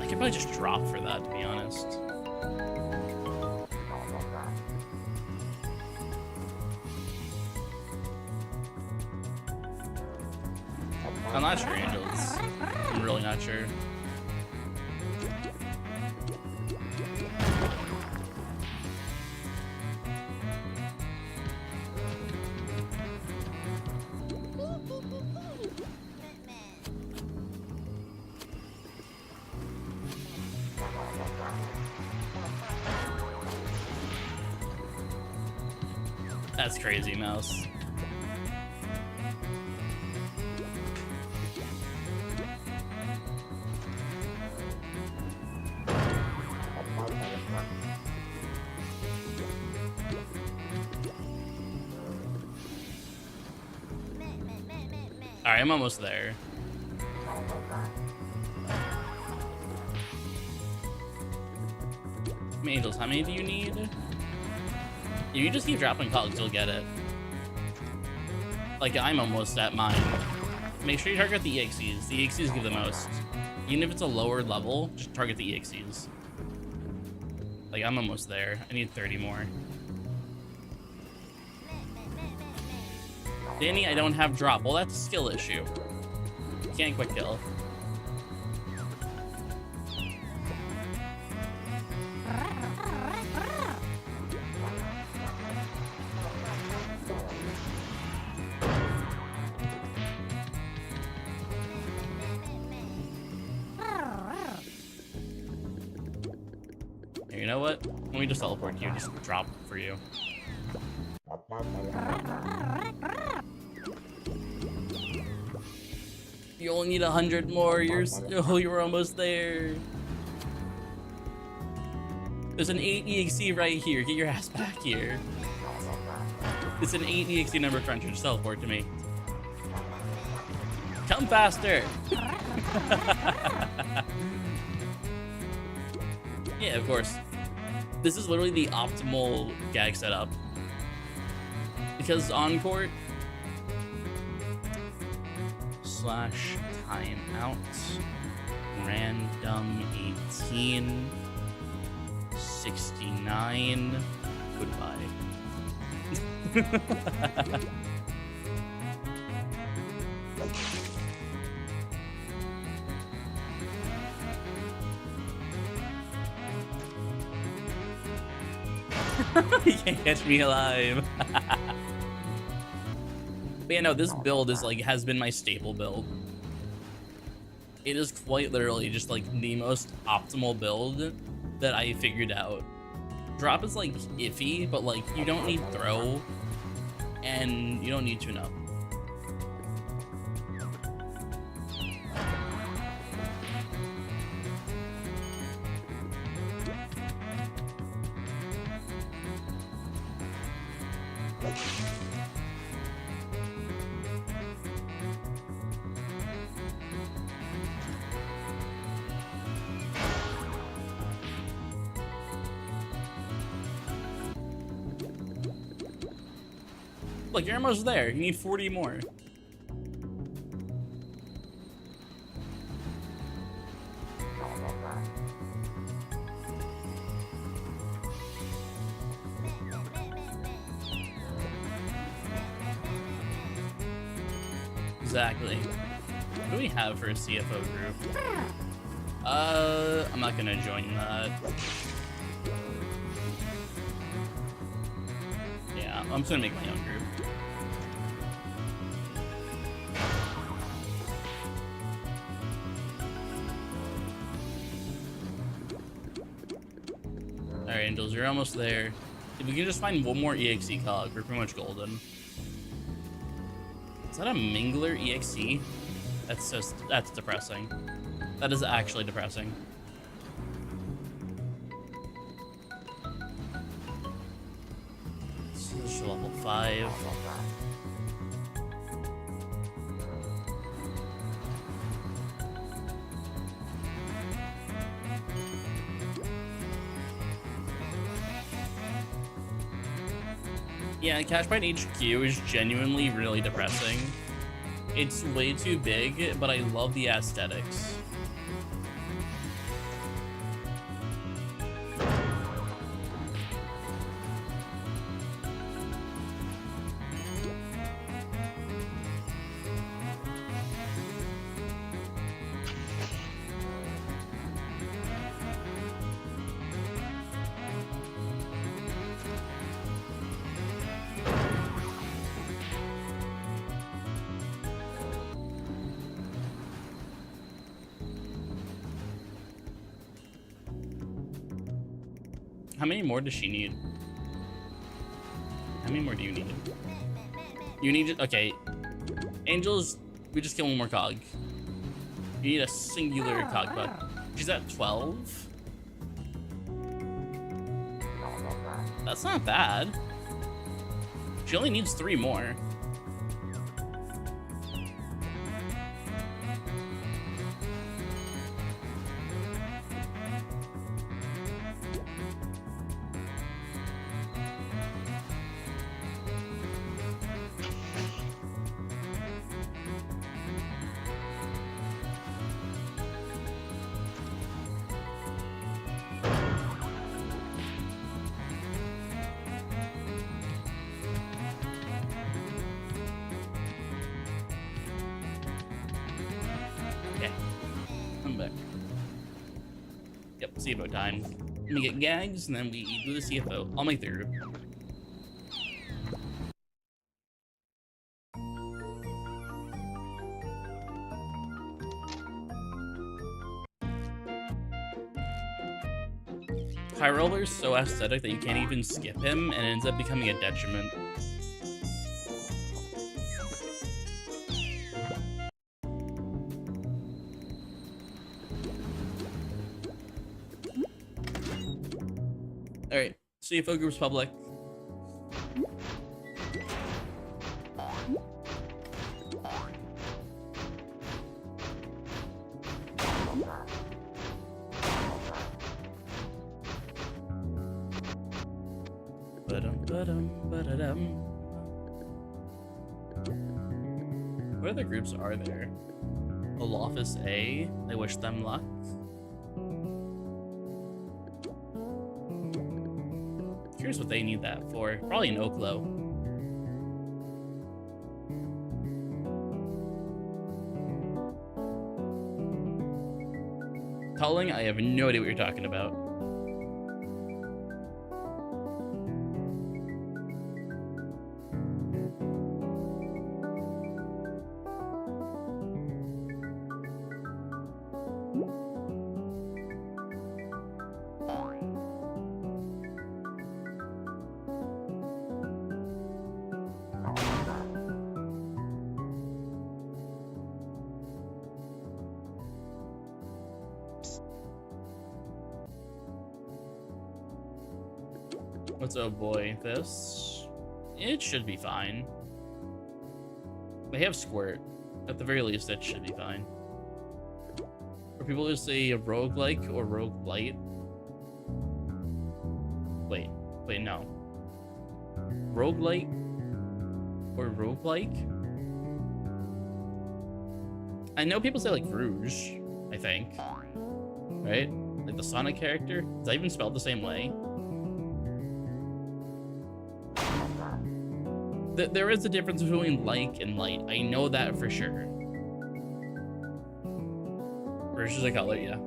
I could probably just drop for that, to be honest. I'm not sure, Angels. I'm really not sure. That's crazy, Mouse. Alright, I'm almost there. Angels, how many do you need? If you just keep dropping cogs, you'll get it. Like, I'm almost at mine. Make sure you target the EXCs. The EXCs give the most. Even if it's a lower level, just target the EXCs. Like, I'm almost there. I need 30 more. Danny, I don't have drop. Well, that's a skill issue. You can't quick kill. Here, you know what? Let me just teleport you, just drop for you. You only need 100 more. You're almost there. There's an 8 EXC right here. Get your ass back here. It's an 8 EXC number cruncher. Just teleport to me. Come faster. Yeah, of course. This is literally the optimal gag setup. Because on court / timeout random 18 69 goodbye. You can't catch me alive. But yeah, no, this build is like has been my staple build. It is quite literally just like the most optimal build that I figured out. Drop is like iffy, but like you don't need throw and you don't need tune up. Look, you're almost there. You need 40 more. Exactly. What do we have for a CFO group? I'm not gonna join that. Yeah, I'm just gonna make my own group. Alright, Angels, you're almost there. If we can just find one more EXE cog, we're pretty much golden. Is that a Mingler EXE? That's depressing. That is actually depressing. So this is level 5. Yeah, Cashbite HQ is genuinely really depressing. It's way too big, but I love the aesthetics. How many more does she need? How many more do you need? You need... Okay. Angels, we just kill one more cog. You need a singular cog, but she's at 12? That's not bad. She only needs 3 more. Yep, CFO time. Let me get gags, and then we do the CFO. I'll make the group. High Roller's so aesthetic that you can't even skip him, and it ends up becoming a detriment. Alright, CFO group's public. What other groups are there? Olofus A, I wish them luck. Curious what they need that for. Probably an Oklo. Culling, I have no idea what you're talking about. What's oh boy, this? It should be fine. They have Squirt. At the very least, that should be fine. Or people just say a roguelike or roguelite. Wait, no. Roguelite or roguelike. I know people say like Rouge, I think, right? Like the Sonic character. Is that even spelled the same way? There is a difference between like and light. I know that for sure. Rouge is a color, yeah.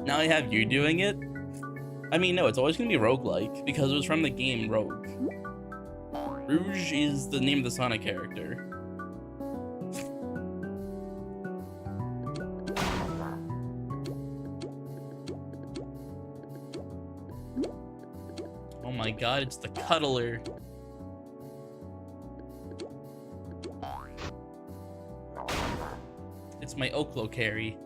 Now I have you doing it. I mean, no, it's always gonna be roguelike because it was from the game Rogue. Rouge is the name of the Sonic character. Oh my god, it's the Cuddler. It's my Oklo carry.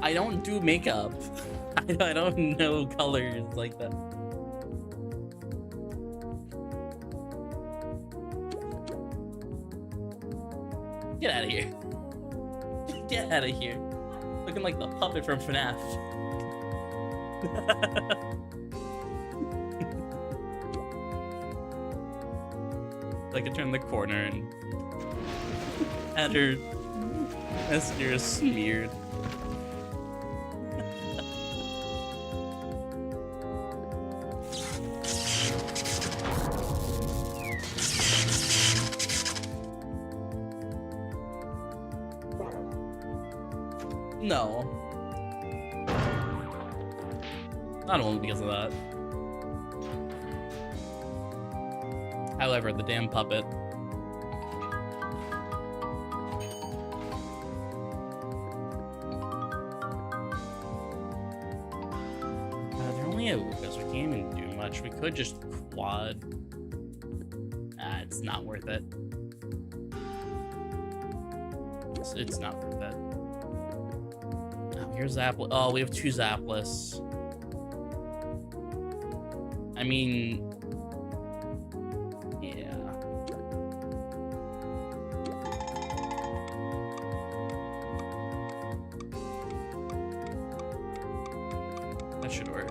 I don't do makeup. I don't know colors like that. Get out of here. Get out of here. Looking like the puppet from FNAF. I could turn the corner and had her mascara smeared. No. Not only because of that. However, the damn puppet. They're only at Lucas. We can't even do much. We could just quad. It's not worth it. It's not worth it. Here's Zapdos. Oh, we have 2 Zapdos. I mean, yeah. That should work.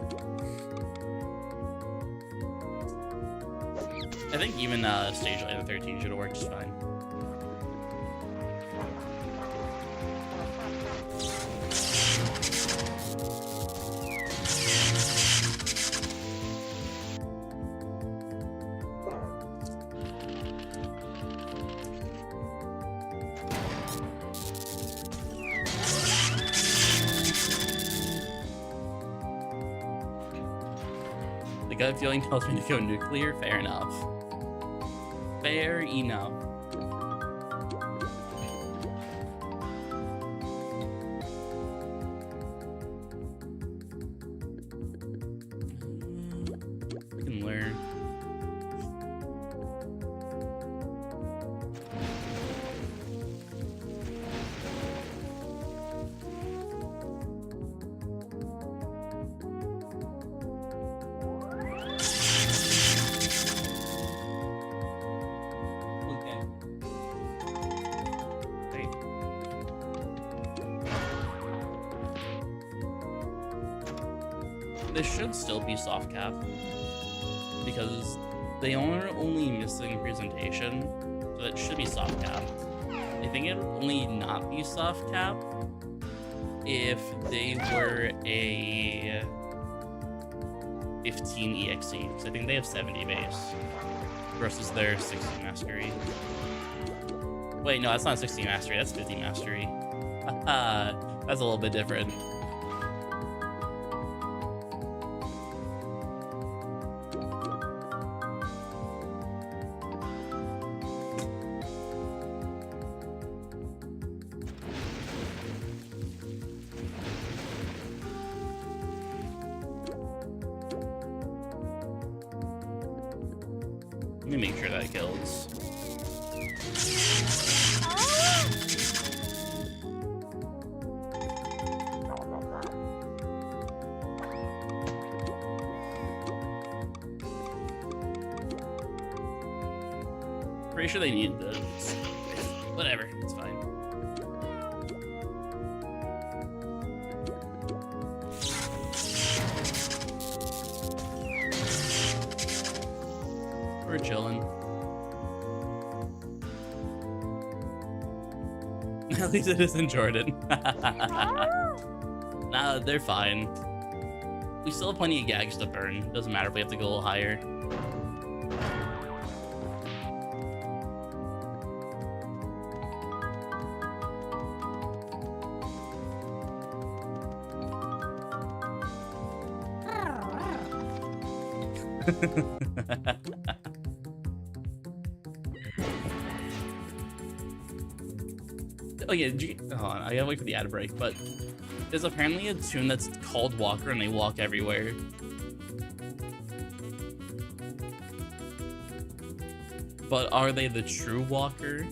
I think even Stage Light 13 should have worked just fine. Gut feeling tells me to go nuclear. Fair enough. Fair enough. I can learn. This should still be soft cap because they are only missing presentation, so that should be soft cap. I think it would only not be soft cap if they were a 15 EXE, because I think they have 70 base versus their 60 mastery. Wait, no, that's not 60 mastery, that's 50 mastery. That's a little bit different. Let me make sure that kills. Pretty sure they need the... Whatever, it's fine. We're chilling. At least it isn't Jordan. Nah, they're fine. We still have plenty of gags to burn. Doesn't matter if we have to go a little higher. Oh yeah, hold on, I gotta wait for the ad break, but there's apparently a tune that's called Walker and they walk everywhere. But are they the true Walker?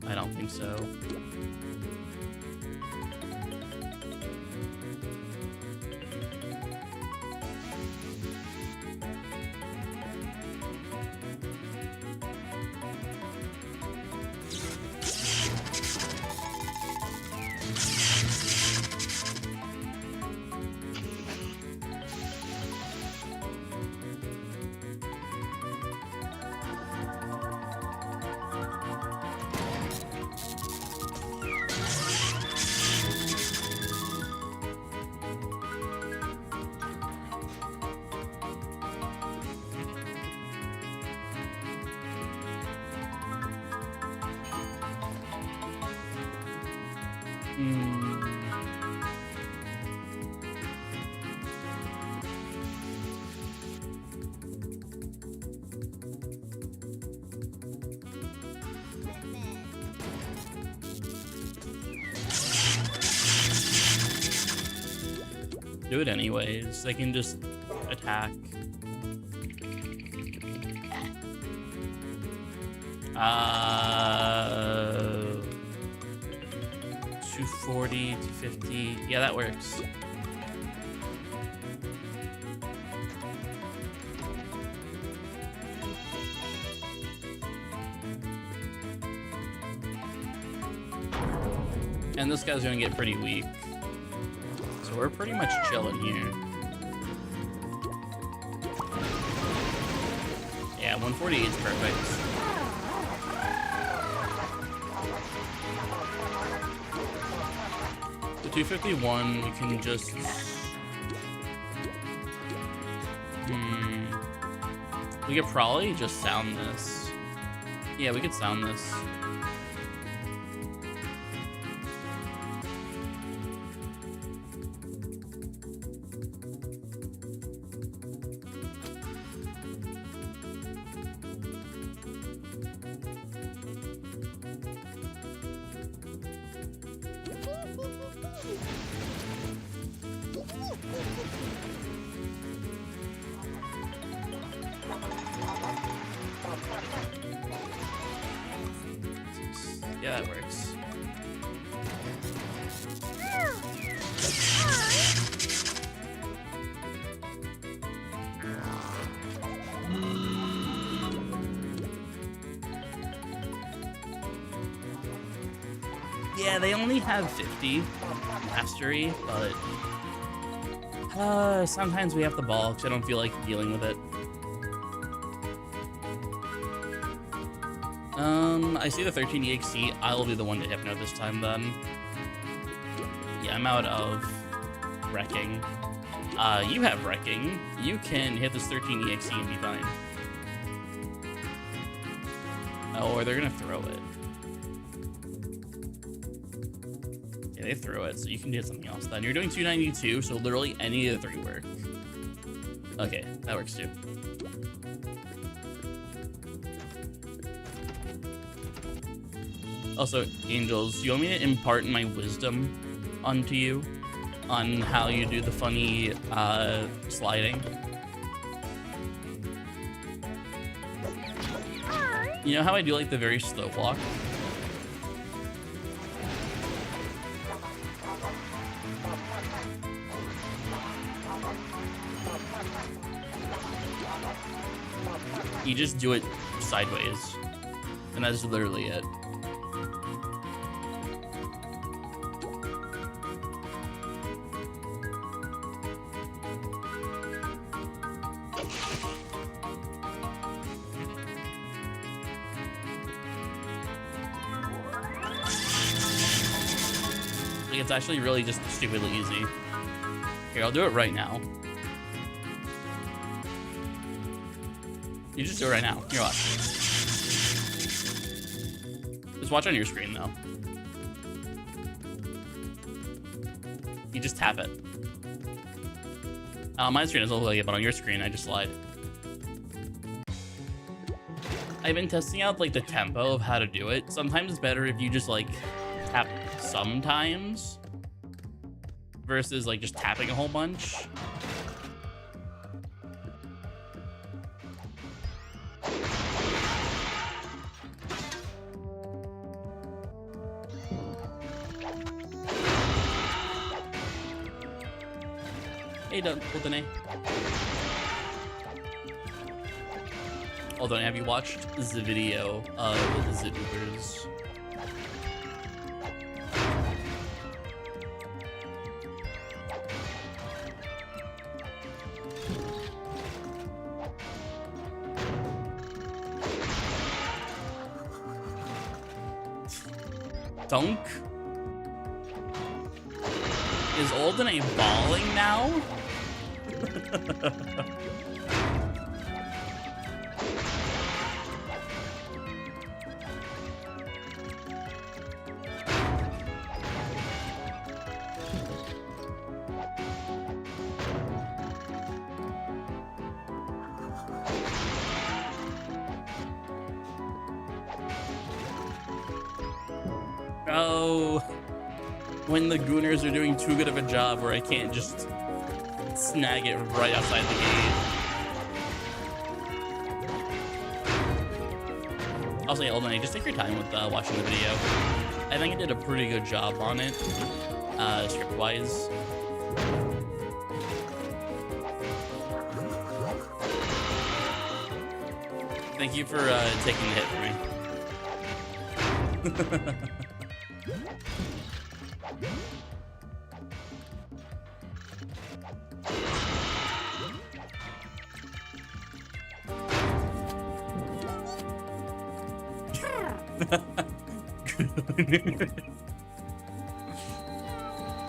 I don't think so. Do it anyways. They can just attack. 240, 250. Yeah, that works. And this guy's gonna get pretty weak. So we're pretty much chilling here. Yeah, 148 is perfect. The 251, we can just... We could probably just sound this. Yeah, we could sound this. Yeah, that works. Yeah, they only have 50 mastery, but sometimes we have to ball because I don't feel like dealing with it. I see the 13 EXC. I'll be the one to Hypno this time then. Yeah, I'm out of wrecking. You have wrecking. You can hit this 13 EXC and be fine. Oh, or they're gonna throw it. Yeah, they throw it, so you can hit something else then. You're doing 292, so literally any of the three work. Okay, that works too. Also, Angels, you want me to impart my wisdom onto you on how you do the funny sliding? You know how I do like the very slow walk? You just do it sideways, and that's literally it. Like, it's actually really just stupidly easy. Here, I'll do it right now. You just do it right now. Here, watch. Just watch on your screen, though. You just tap it. My screen doesn't look like it, but on your screen, I just slide. I've been testing out, like, the tempo of how to do it. Sometimes it's better if you just, like, tap sometimes versus, like, just tapping a whole bunch. Hey, Aldane. Aldane, have you watched the video of the Ubers? Dunk? Is Aldane balling now? Oh, when the Gooners are doing too good of a job where I can't just snag it right outside the gate. I'll say, Aldane, just take your time with watching the video. I think I did a pretty good job on it, script-wise. Thank you for taking the hit for me.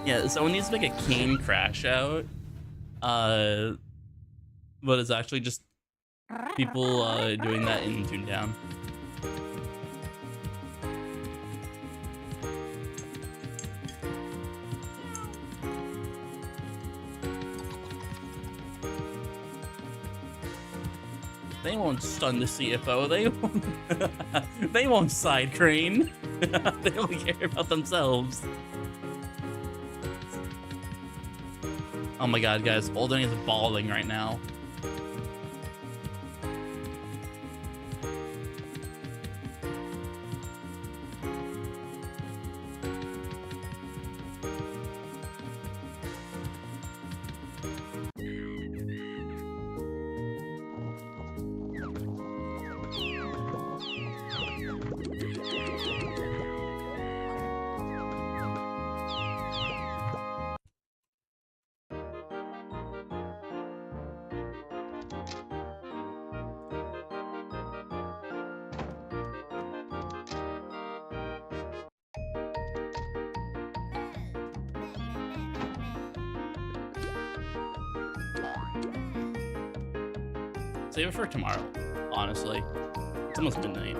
Yeah, someone needs to make a cane crash out. But it's actually just people doing that in Toontown. They won't stun the CFO. They won't. They won't side crane. They only care about themselves. Oh my god, guys! Aldane is balling right now. Save it for tomorrow, honestly. It's almost midnight.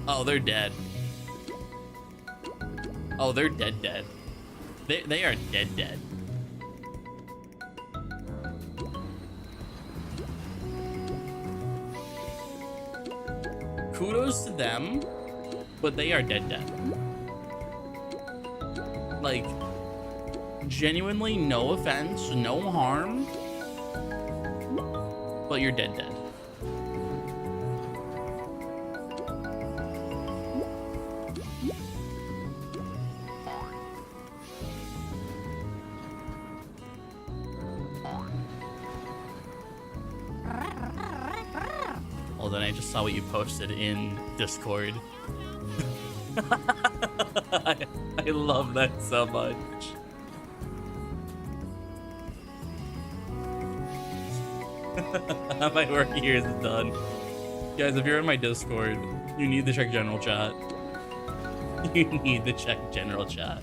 Oh, they're dead. Oh, they're dead. They are dead. kudos to them, but they are dead. Like, genuinely, no offense, no harm, but you're dead. Well, then I just saw what you posted in Discord. I love that so much. My work here is done. Guys, if you're in my Discord, you need to check general chat. You need to check general chat.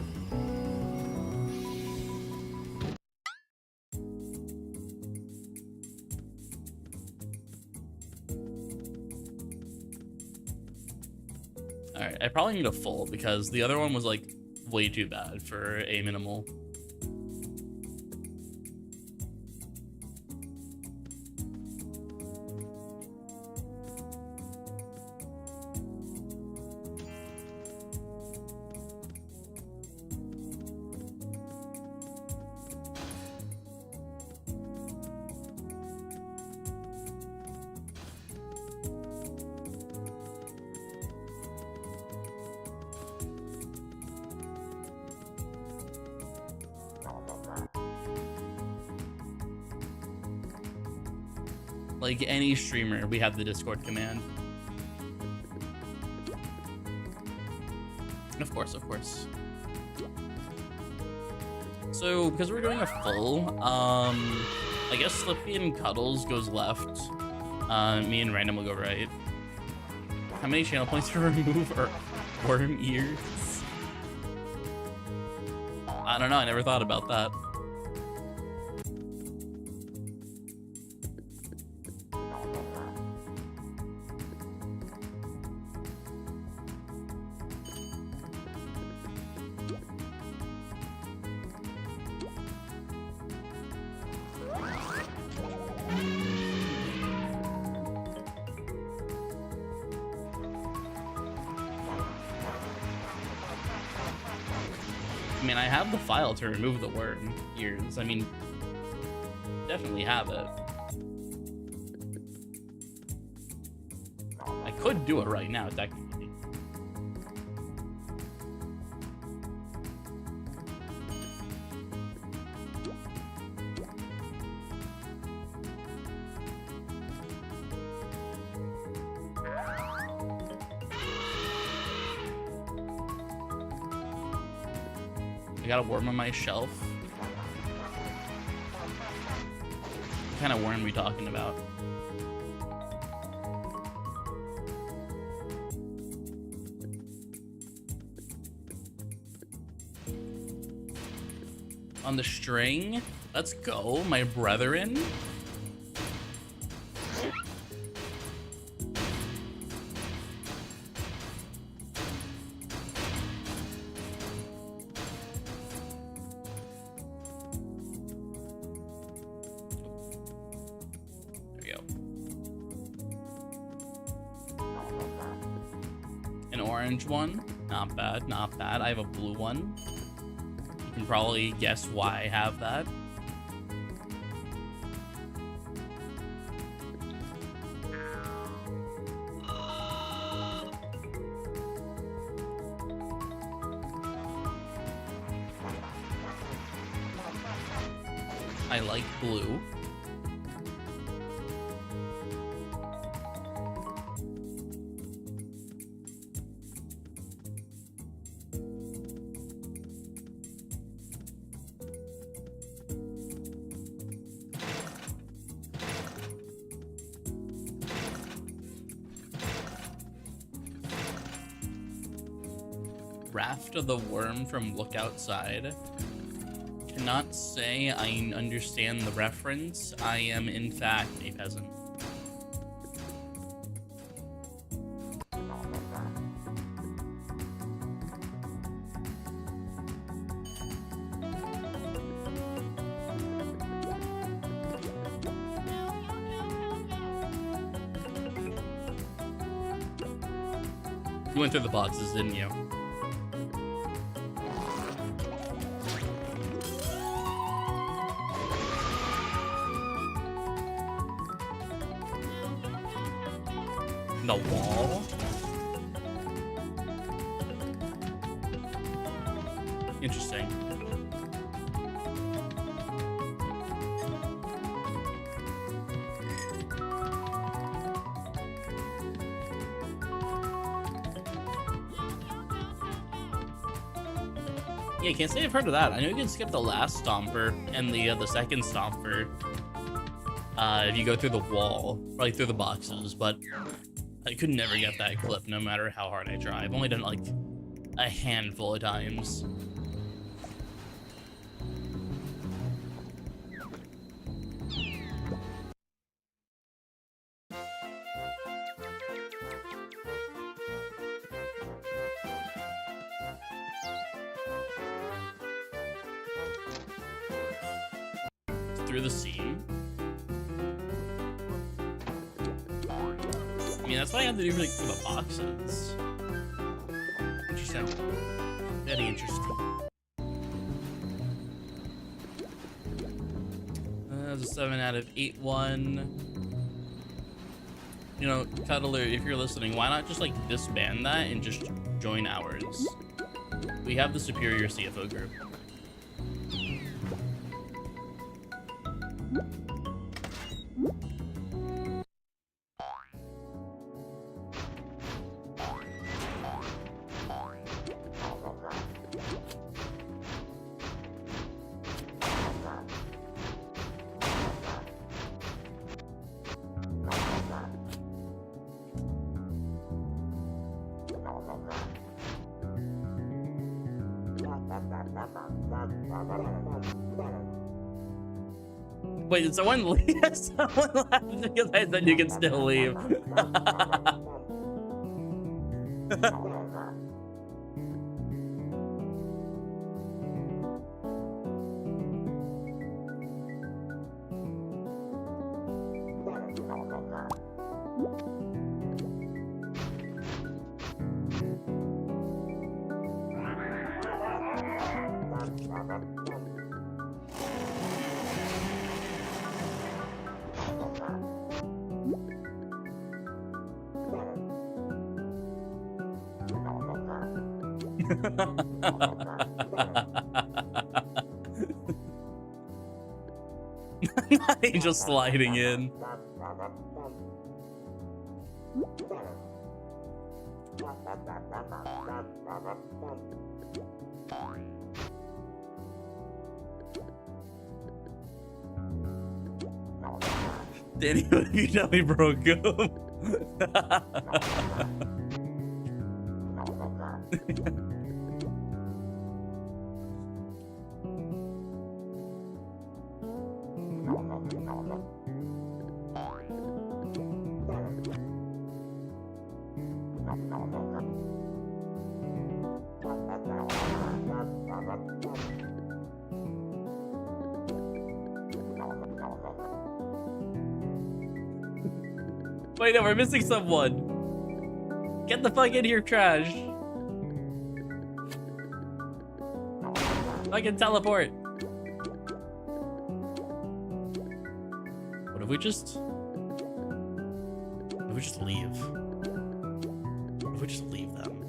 Alright, I probably need a full because the other one was like way too bad for a minimal. Like any streamer, we have the Discord command. Of course, of course. So, because we're doing a full, I guess Slippy and Cuddles goes left. Me and Random will go right. How many channel points to remove or worm ears? I don't know, I never thought about that. I mean, I have the file to remove the worm ears. I mean, definitely have it. I could do it right now, technically. I got a worm on my shelf. What kind of worm are we talking about? On the string? Let's go, my brethren. One, not bad, not bad. I have a blue one. You can probably guess why I have that. I like blue. Raft of the Worm from Look Outside. Cannot say I understand the reference. I am, in fact, a peasant. You went through the boxes, didn't you? The wall? Interesting. Yeah, can't say I've heard of that. I know you can skip the last Stomper and the second Stomper if you go through the wall, or like through the boxes, but I could never get that clip no matter how hard I try. I've only done it like a handful of times. Through the seam. I mean, that's what I had to do like, for the boxes. Interesting. Very interesting. That's a 7 out of 8 one. You know, Cuddler, if you're listening, why not just like disband that and just join ours? We have the superior CFO group. Wait, did someone leave? Someone left because I said you can still leave. Angel sliding in. Danny, what if you tell me broke him? Wait, no, we're missing someone. Get the fuck in here, trash. I can teleport. What if we just leave? What if we just leave them?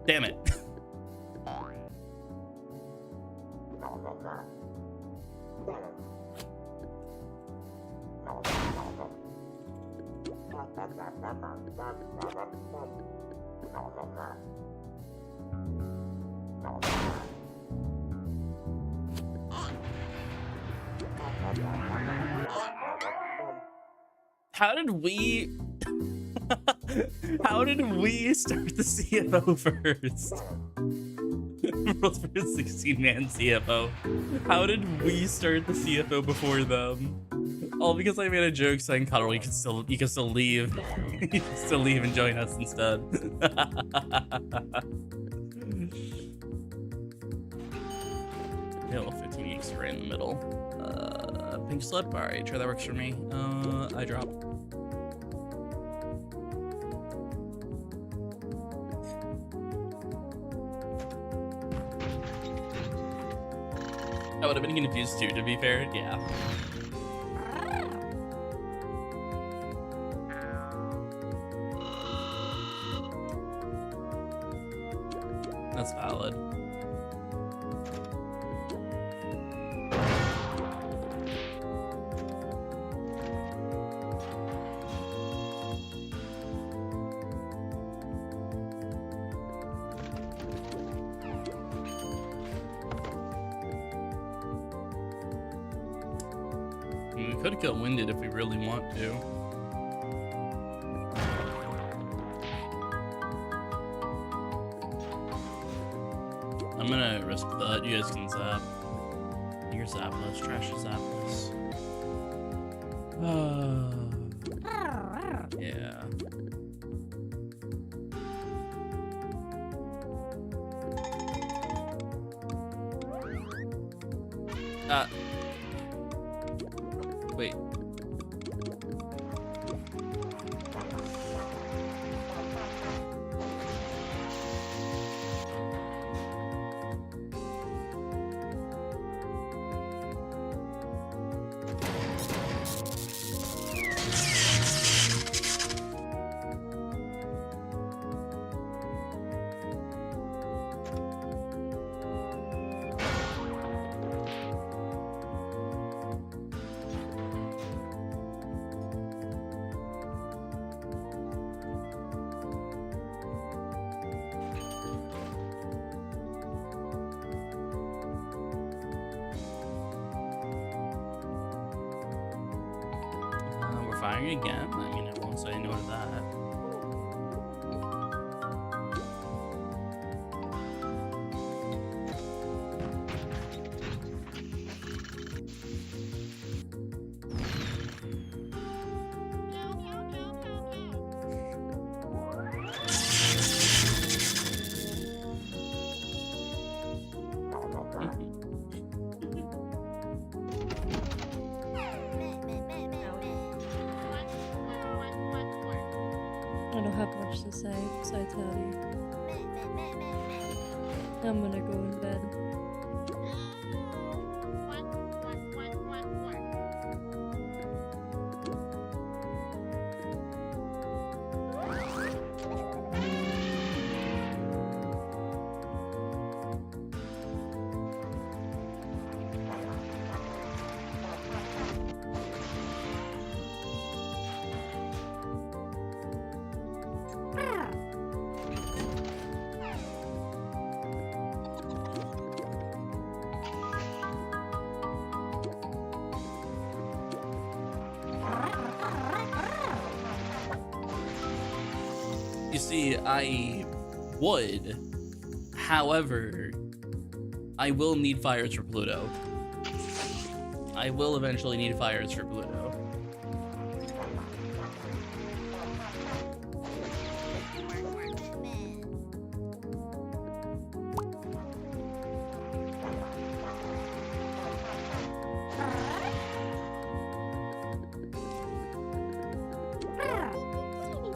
Damn it. How did we start the CFO first? World's first 16-man CFO. How did we start the CFO before them? All because I made a joke saying, Cuddle, you can still leave. You can still leave and join us instead. No, 15 weeks right in the middle. Pink slip? Alright, sure that works for me. I drop. I would have been confused too, to be fair. Yeah. That's valid. We could go winded if we really want to. I'm gonna risk that. You guys can zap. You're zapless. Trash is zapless. Yeah. Wait. We're firing again. I mean, I won't say no to that. I don't have much to say, so I tell you. I'm gonna go in bed. You see, I would. However, I will need fires for Pluto. I will eventually need fires for Pluto.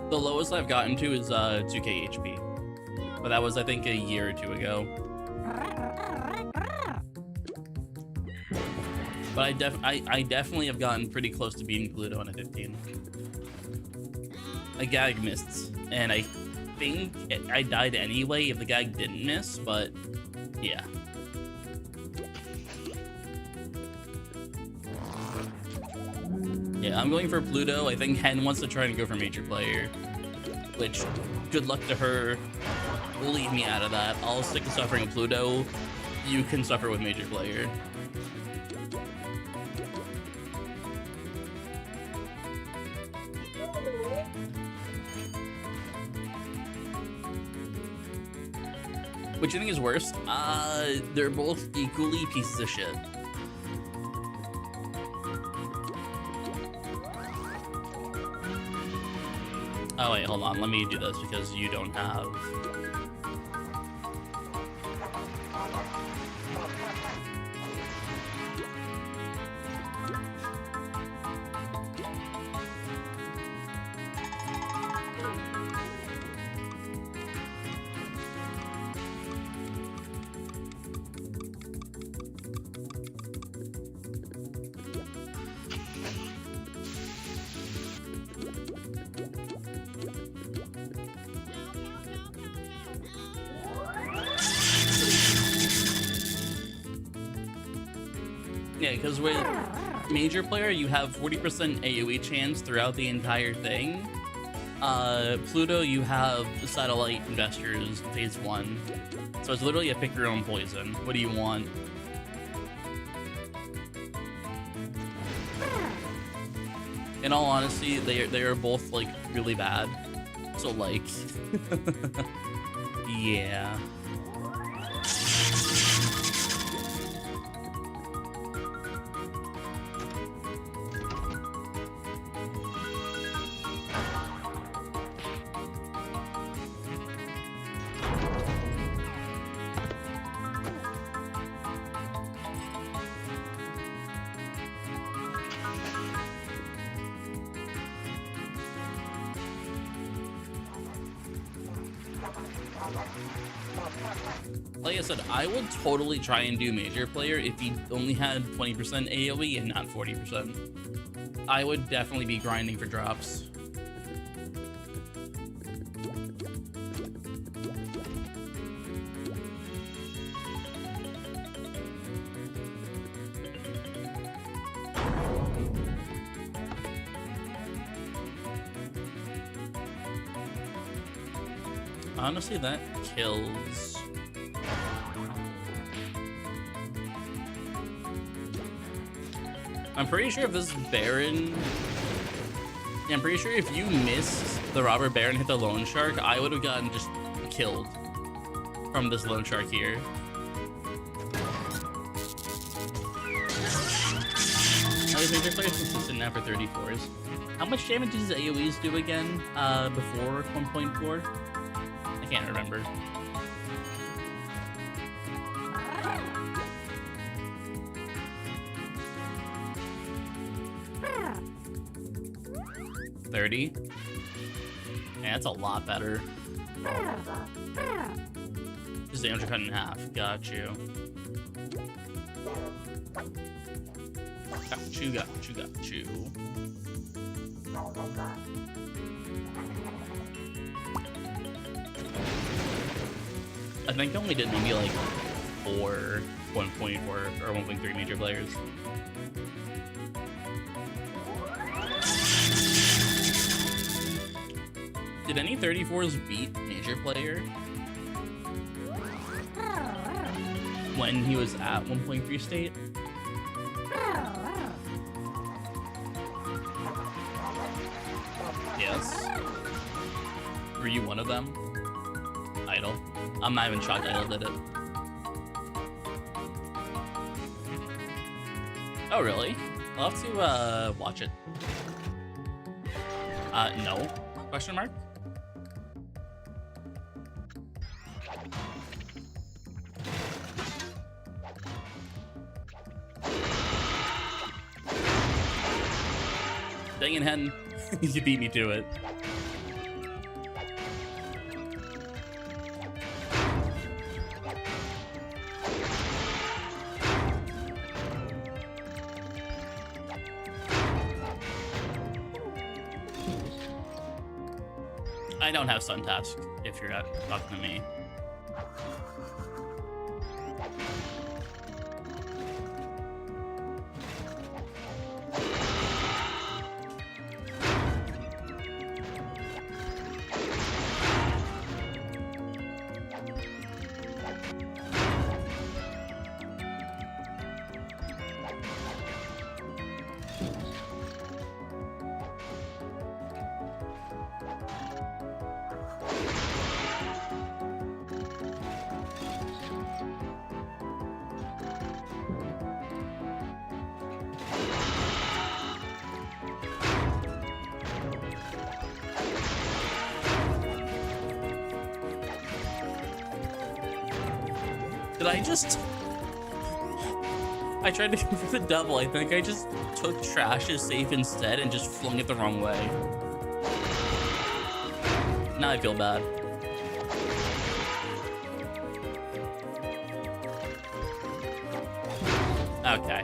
The lowest I've gotten to is 2k HP, but that was I think a year or two ago. But I definitely have gotten pretty close to beating Pluto on a 15. A gag missed, and I think I died anyway if the gag didn't miss, but yeah. Yeah, I'm going for Pluto. I think Hen wants to try and go for Major Player, which, good luck to her. Leave me out of that. I'll stick to suffering with Pluto. You can suffer with Major Player. Which do you think is worse? They're both equally pieces of shit. Oh wait, hold on. Let me do this because you don't have... Yeah, because with major player, you have 40% AoE chance throughout the entire thing. Pluto, you have satellite investors phase 1. So it's literally a pick your own poison. What do you want? In all honesty, they are both like really bad. So like, yeah. Like I said, I would totally try and do major player if he only had 20% AoE and not 40%. I would definitely be grinding for drops. Honestly, that kills. I'm pretty sure if this Baron... Yeah, I'm pretty sure if you missed the Robber Baron and hit the Loan Shark, I would have gotten just killed from this Loan Shark here. Major player's consistent now for 34s. How much damage does AoEs do again before 1.4? I can't remember. $30. Yeah, that's a lot better. Just damage cut in half. Got you. Got you, got you, got you. I think I only did maybe like 4 1.4 or 1.3 major players. Did any 34s beat major player when he was at 1.3 state? Yes. Were you one of them? Idol. I'm not even shocked Idol did it. Oh, really? I'll have to watch it. No? Question mark? Dang it, Hen. You beat me to it. I don't have Sun Task, if you're not talking to me. Did I just... I tried to go for the double. I think I just took Trash's safe instead and just flung it the wrong way. Now I feel bad. Okay.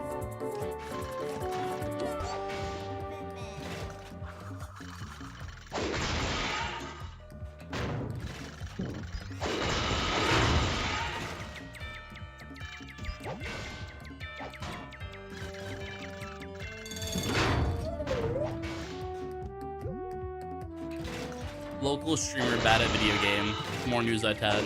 local streamer bad at video game. More news at 10.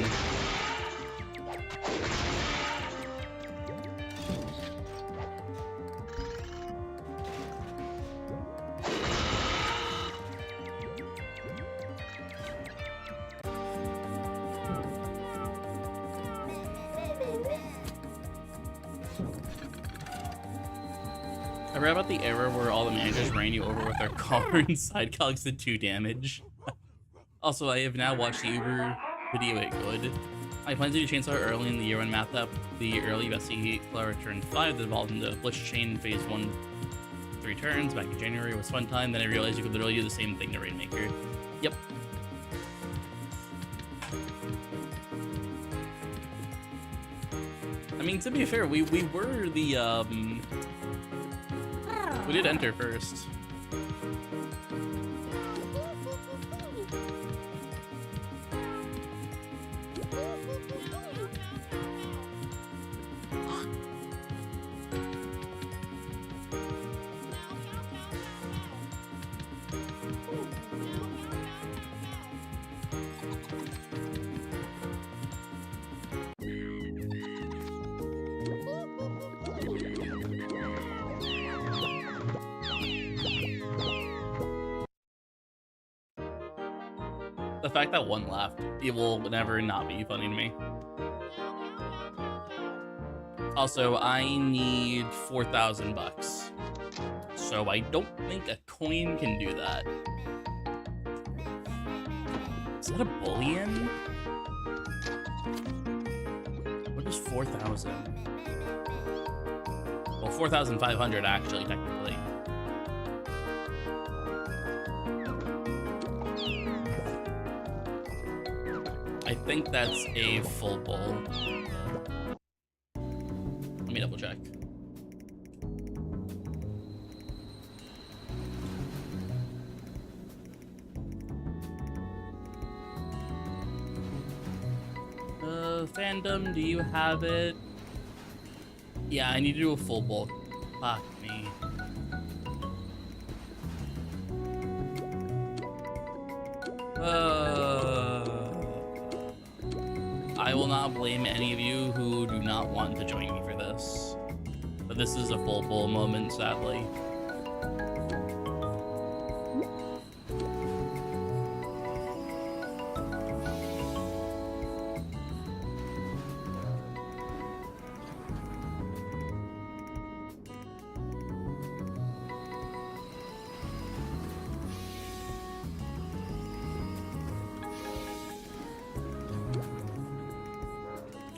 I read about the era where all the managers ran you over with their car and side cogs did 2 damage. Also, I have now watched the Uber video It Good. I plan to do Chainsaw early in the year when mapped up the early Bessie Clara turn 5 that evolved into Blitz Chain Phase 1 3 turns back in January. It was fun time. Then I realized you could literally do the same thing to Rainmaker. Yep. I mean, to be fair, we were the we did enter first. The fact that one left, it will never not be funny to me. Also, I need 4,000 bucks. So I don't think a coin can do that. Is that a bullion? What is 4,000? Well, 4,500 actually, technically. I think that's a full bull. Let me double check. Fandom, do you have it? Yeah, I need to do a full bull. Fuck me. I will not blame any of you who do not want to join me for this. But this is a full bull moment, sadly.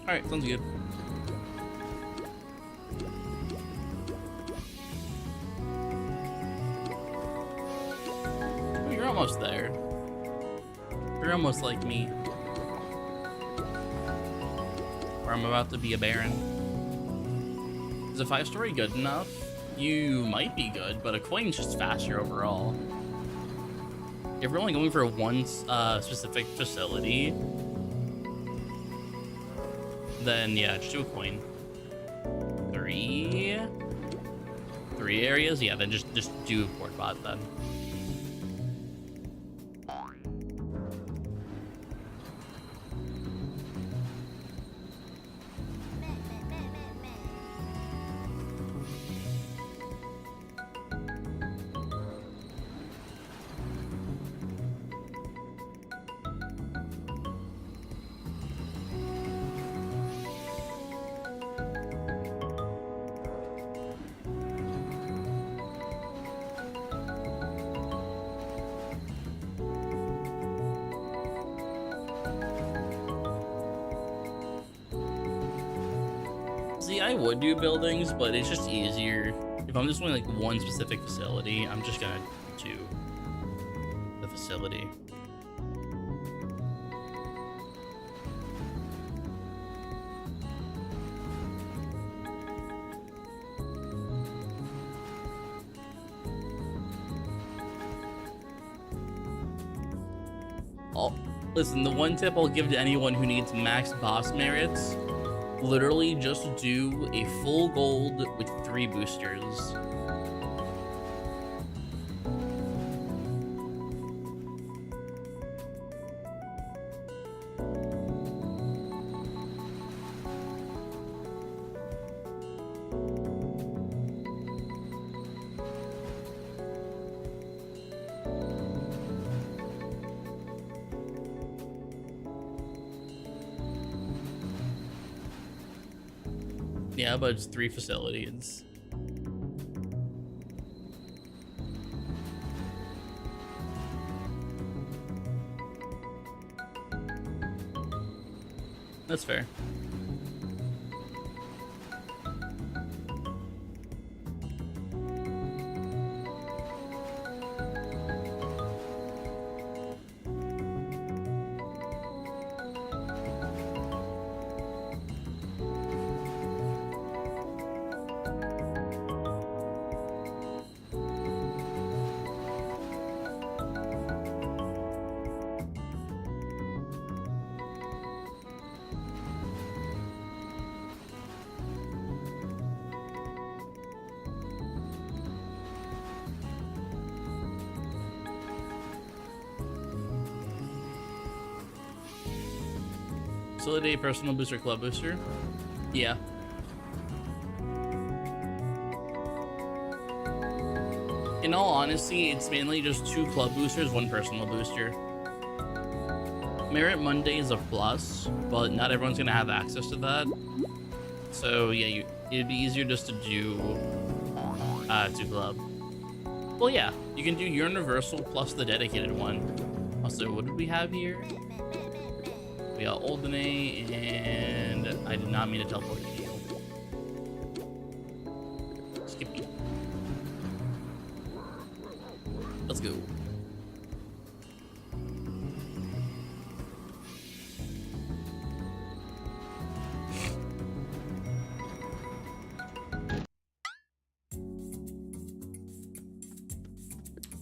Alright, sounds good. Oh, you're almost there. You're almost like me. Where I'm about to be a baron. Is a 5-story good enough? You might be good, but a coin's just faster overall. If we're only going for one specific facility, then yeah, just do a coin. Three areas? Yeah, then just do a port bot then. See, I would do buildings, but it's just easier. If I'm just doing like one specific facility, I'm just gonna do the facility. Listen, the one tip I'll give to anyone who needs max boss merits, literally just do a full gold with 3 boosters. Yeah, but it's 3 facilities. That's fair. Facility, personal booster, club booster. Yeah. In all honesty, it's mainly just 2 club boosters, 1 personal booster. Merit Monday is a plus, but not everyone's gonna have access to that. So yeah, it'd be easier just to do 2 club. Well, yeah, you can do Universal plus the dedicated one. Also, what did we have here? We got Oldenay, and I did not mean to teleport to you. Skippy. Let's go.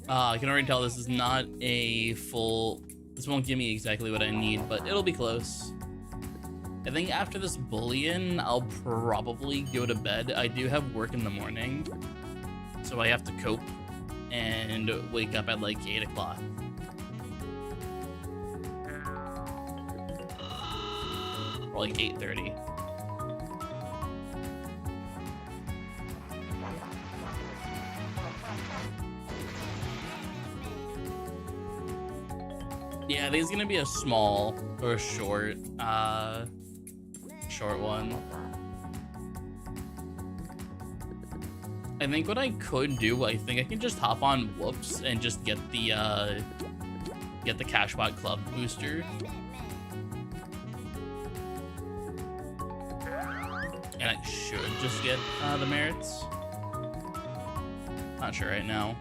I can already tell this is not a full... This won't give me exactly what I need, but it'll be close. I think after this bullion, I'll probably go to bed. I do have work in the morning, so I have to cope and wake up at like 8 o'clock. Or like 8:30. Yeah, I think it's gonna be a small or a short one. I think what I could do, I think I can just hop on Whoops and just get the Cashbot Club booster. And I should just get the merits. Not sure right now.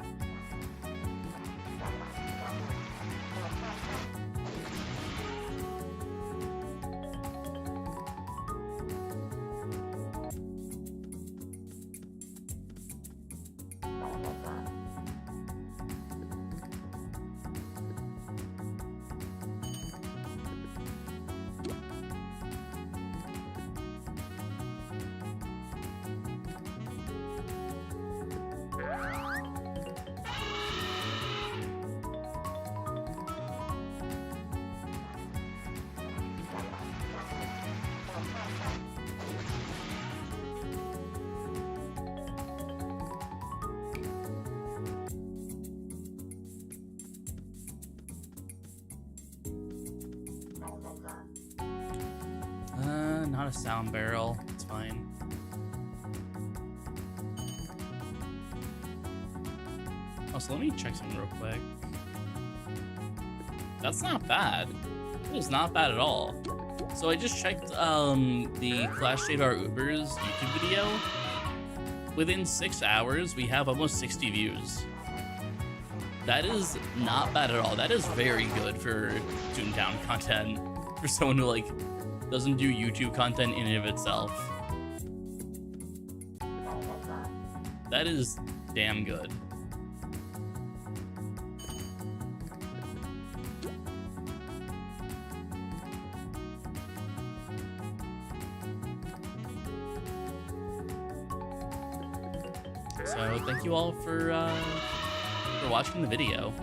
Not a sound barrel. It's fine. Also, let me check something real quick. That's not bad. It is not bad at all. So I just checked the Clash Radar Uber's YouTube video. Within 6 hours, we have almost 60 views. That is not bad at all. That is very good for Toontown content. For someone who like doesn't do YouTube content in and of itself. That is damn good. So thank you all for watching the video.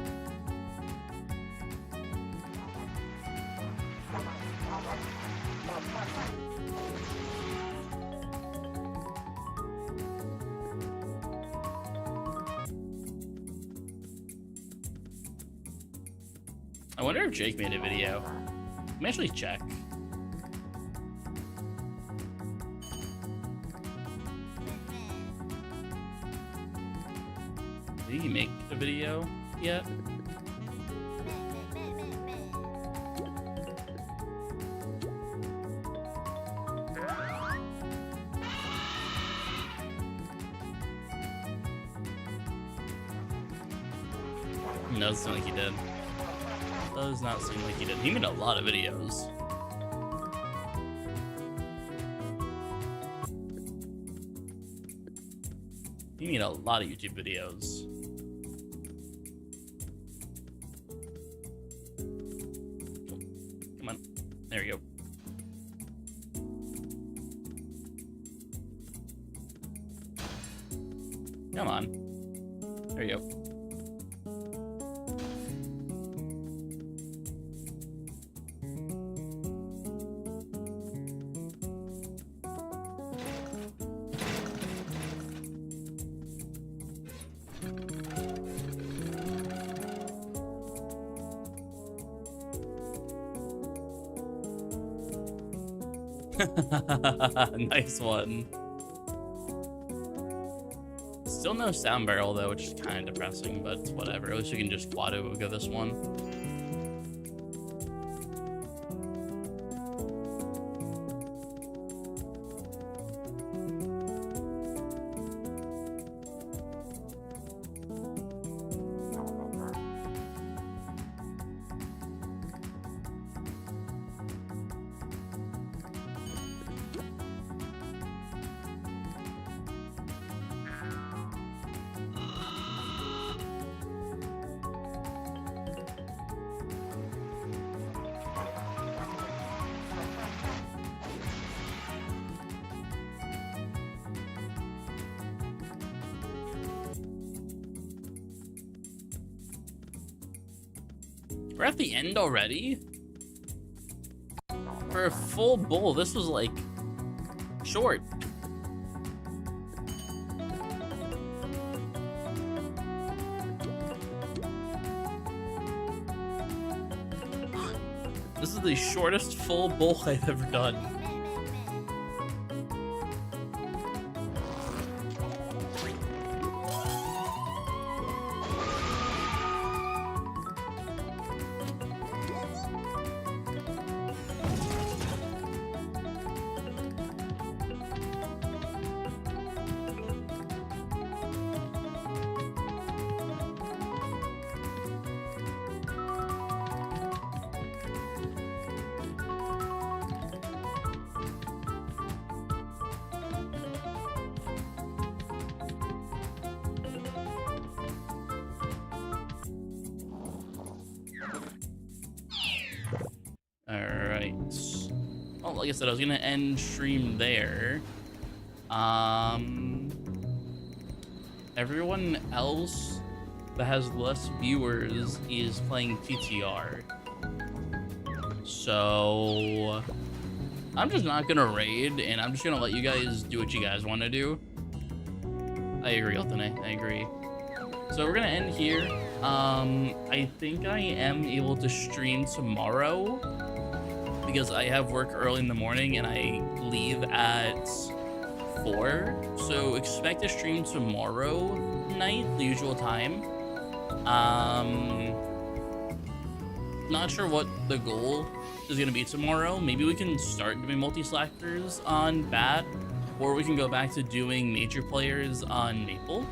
I wonder if Jake made a video. Let me actually check. Did he make a video yet? No, doesn't seem like he did. Does not seem like he did. He made a lot of videos. He made a lot of YouTube videos. Come on. There we go. Come on. There you go. Nice one. Still no sound barrel though, which is kind of depressing, but whatever. At least we can just Quado go this one. We're at the end already? For a full bowl, this was like short. This is the shortest full bowl I've ever done. Alright. Oh, like I said, I was gonna end stream there. Everyone else that has less viewers is playing TTR. So I'm just not gonna raid, and I'm just gonna let you guys do what you guys want to do. I agree, Alternate. I agree. So we're gonna end here. I think I am able to stream tomorrow because I have work early in the morning and I leave at 4. So expect a stream tomorrow night, the usual time. Not sure what the goal is gonna be tomorrow. Maybe we can start doing multi-slackers on Bat, or we can go back to doing major players on Maple.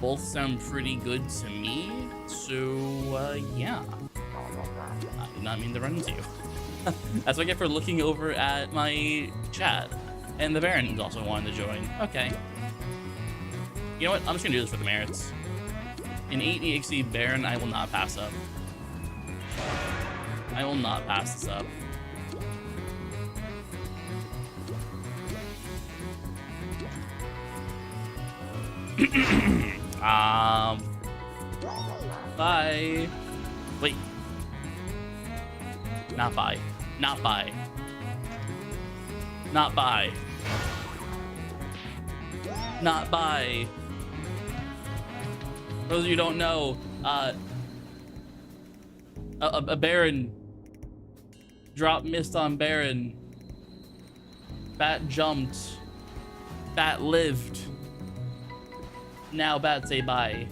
Both sound pretty good to me, so yeah. I did not mean to run into you. That's what I get for looking over at my chat. And the Baron also wanted to join. Okay. You know what? I'm just gonna do this for the merits. In 8 EXE Baron, I will not pass up. I will not pass this up. Bye. Wait. Not bye. Not bye. Not bye. Not bye. For those of you who don't know, a Baron drop missed on Baron. Bat jumped. Bat lived. Now Bat say bye.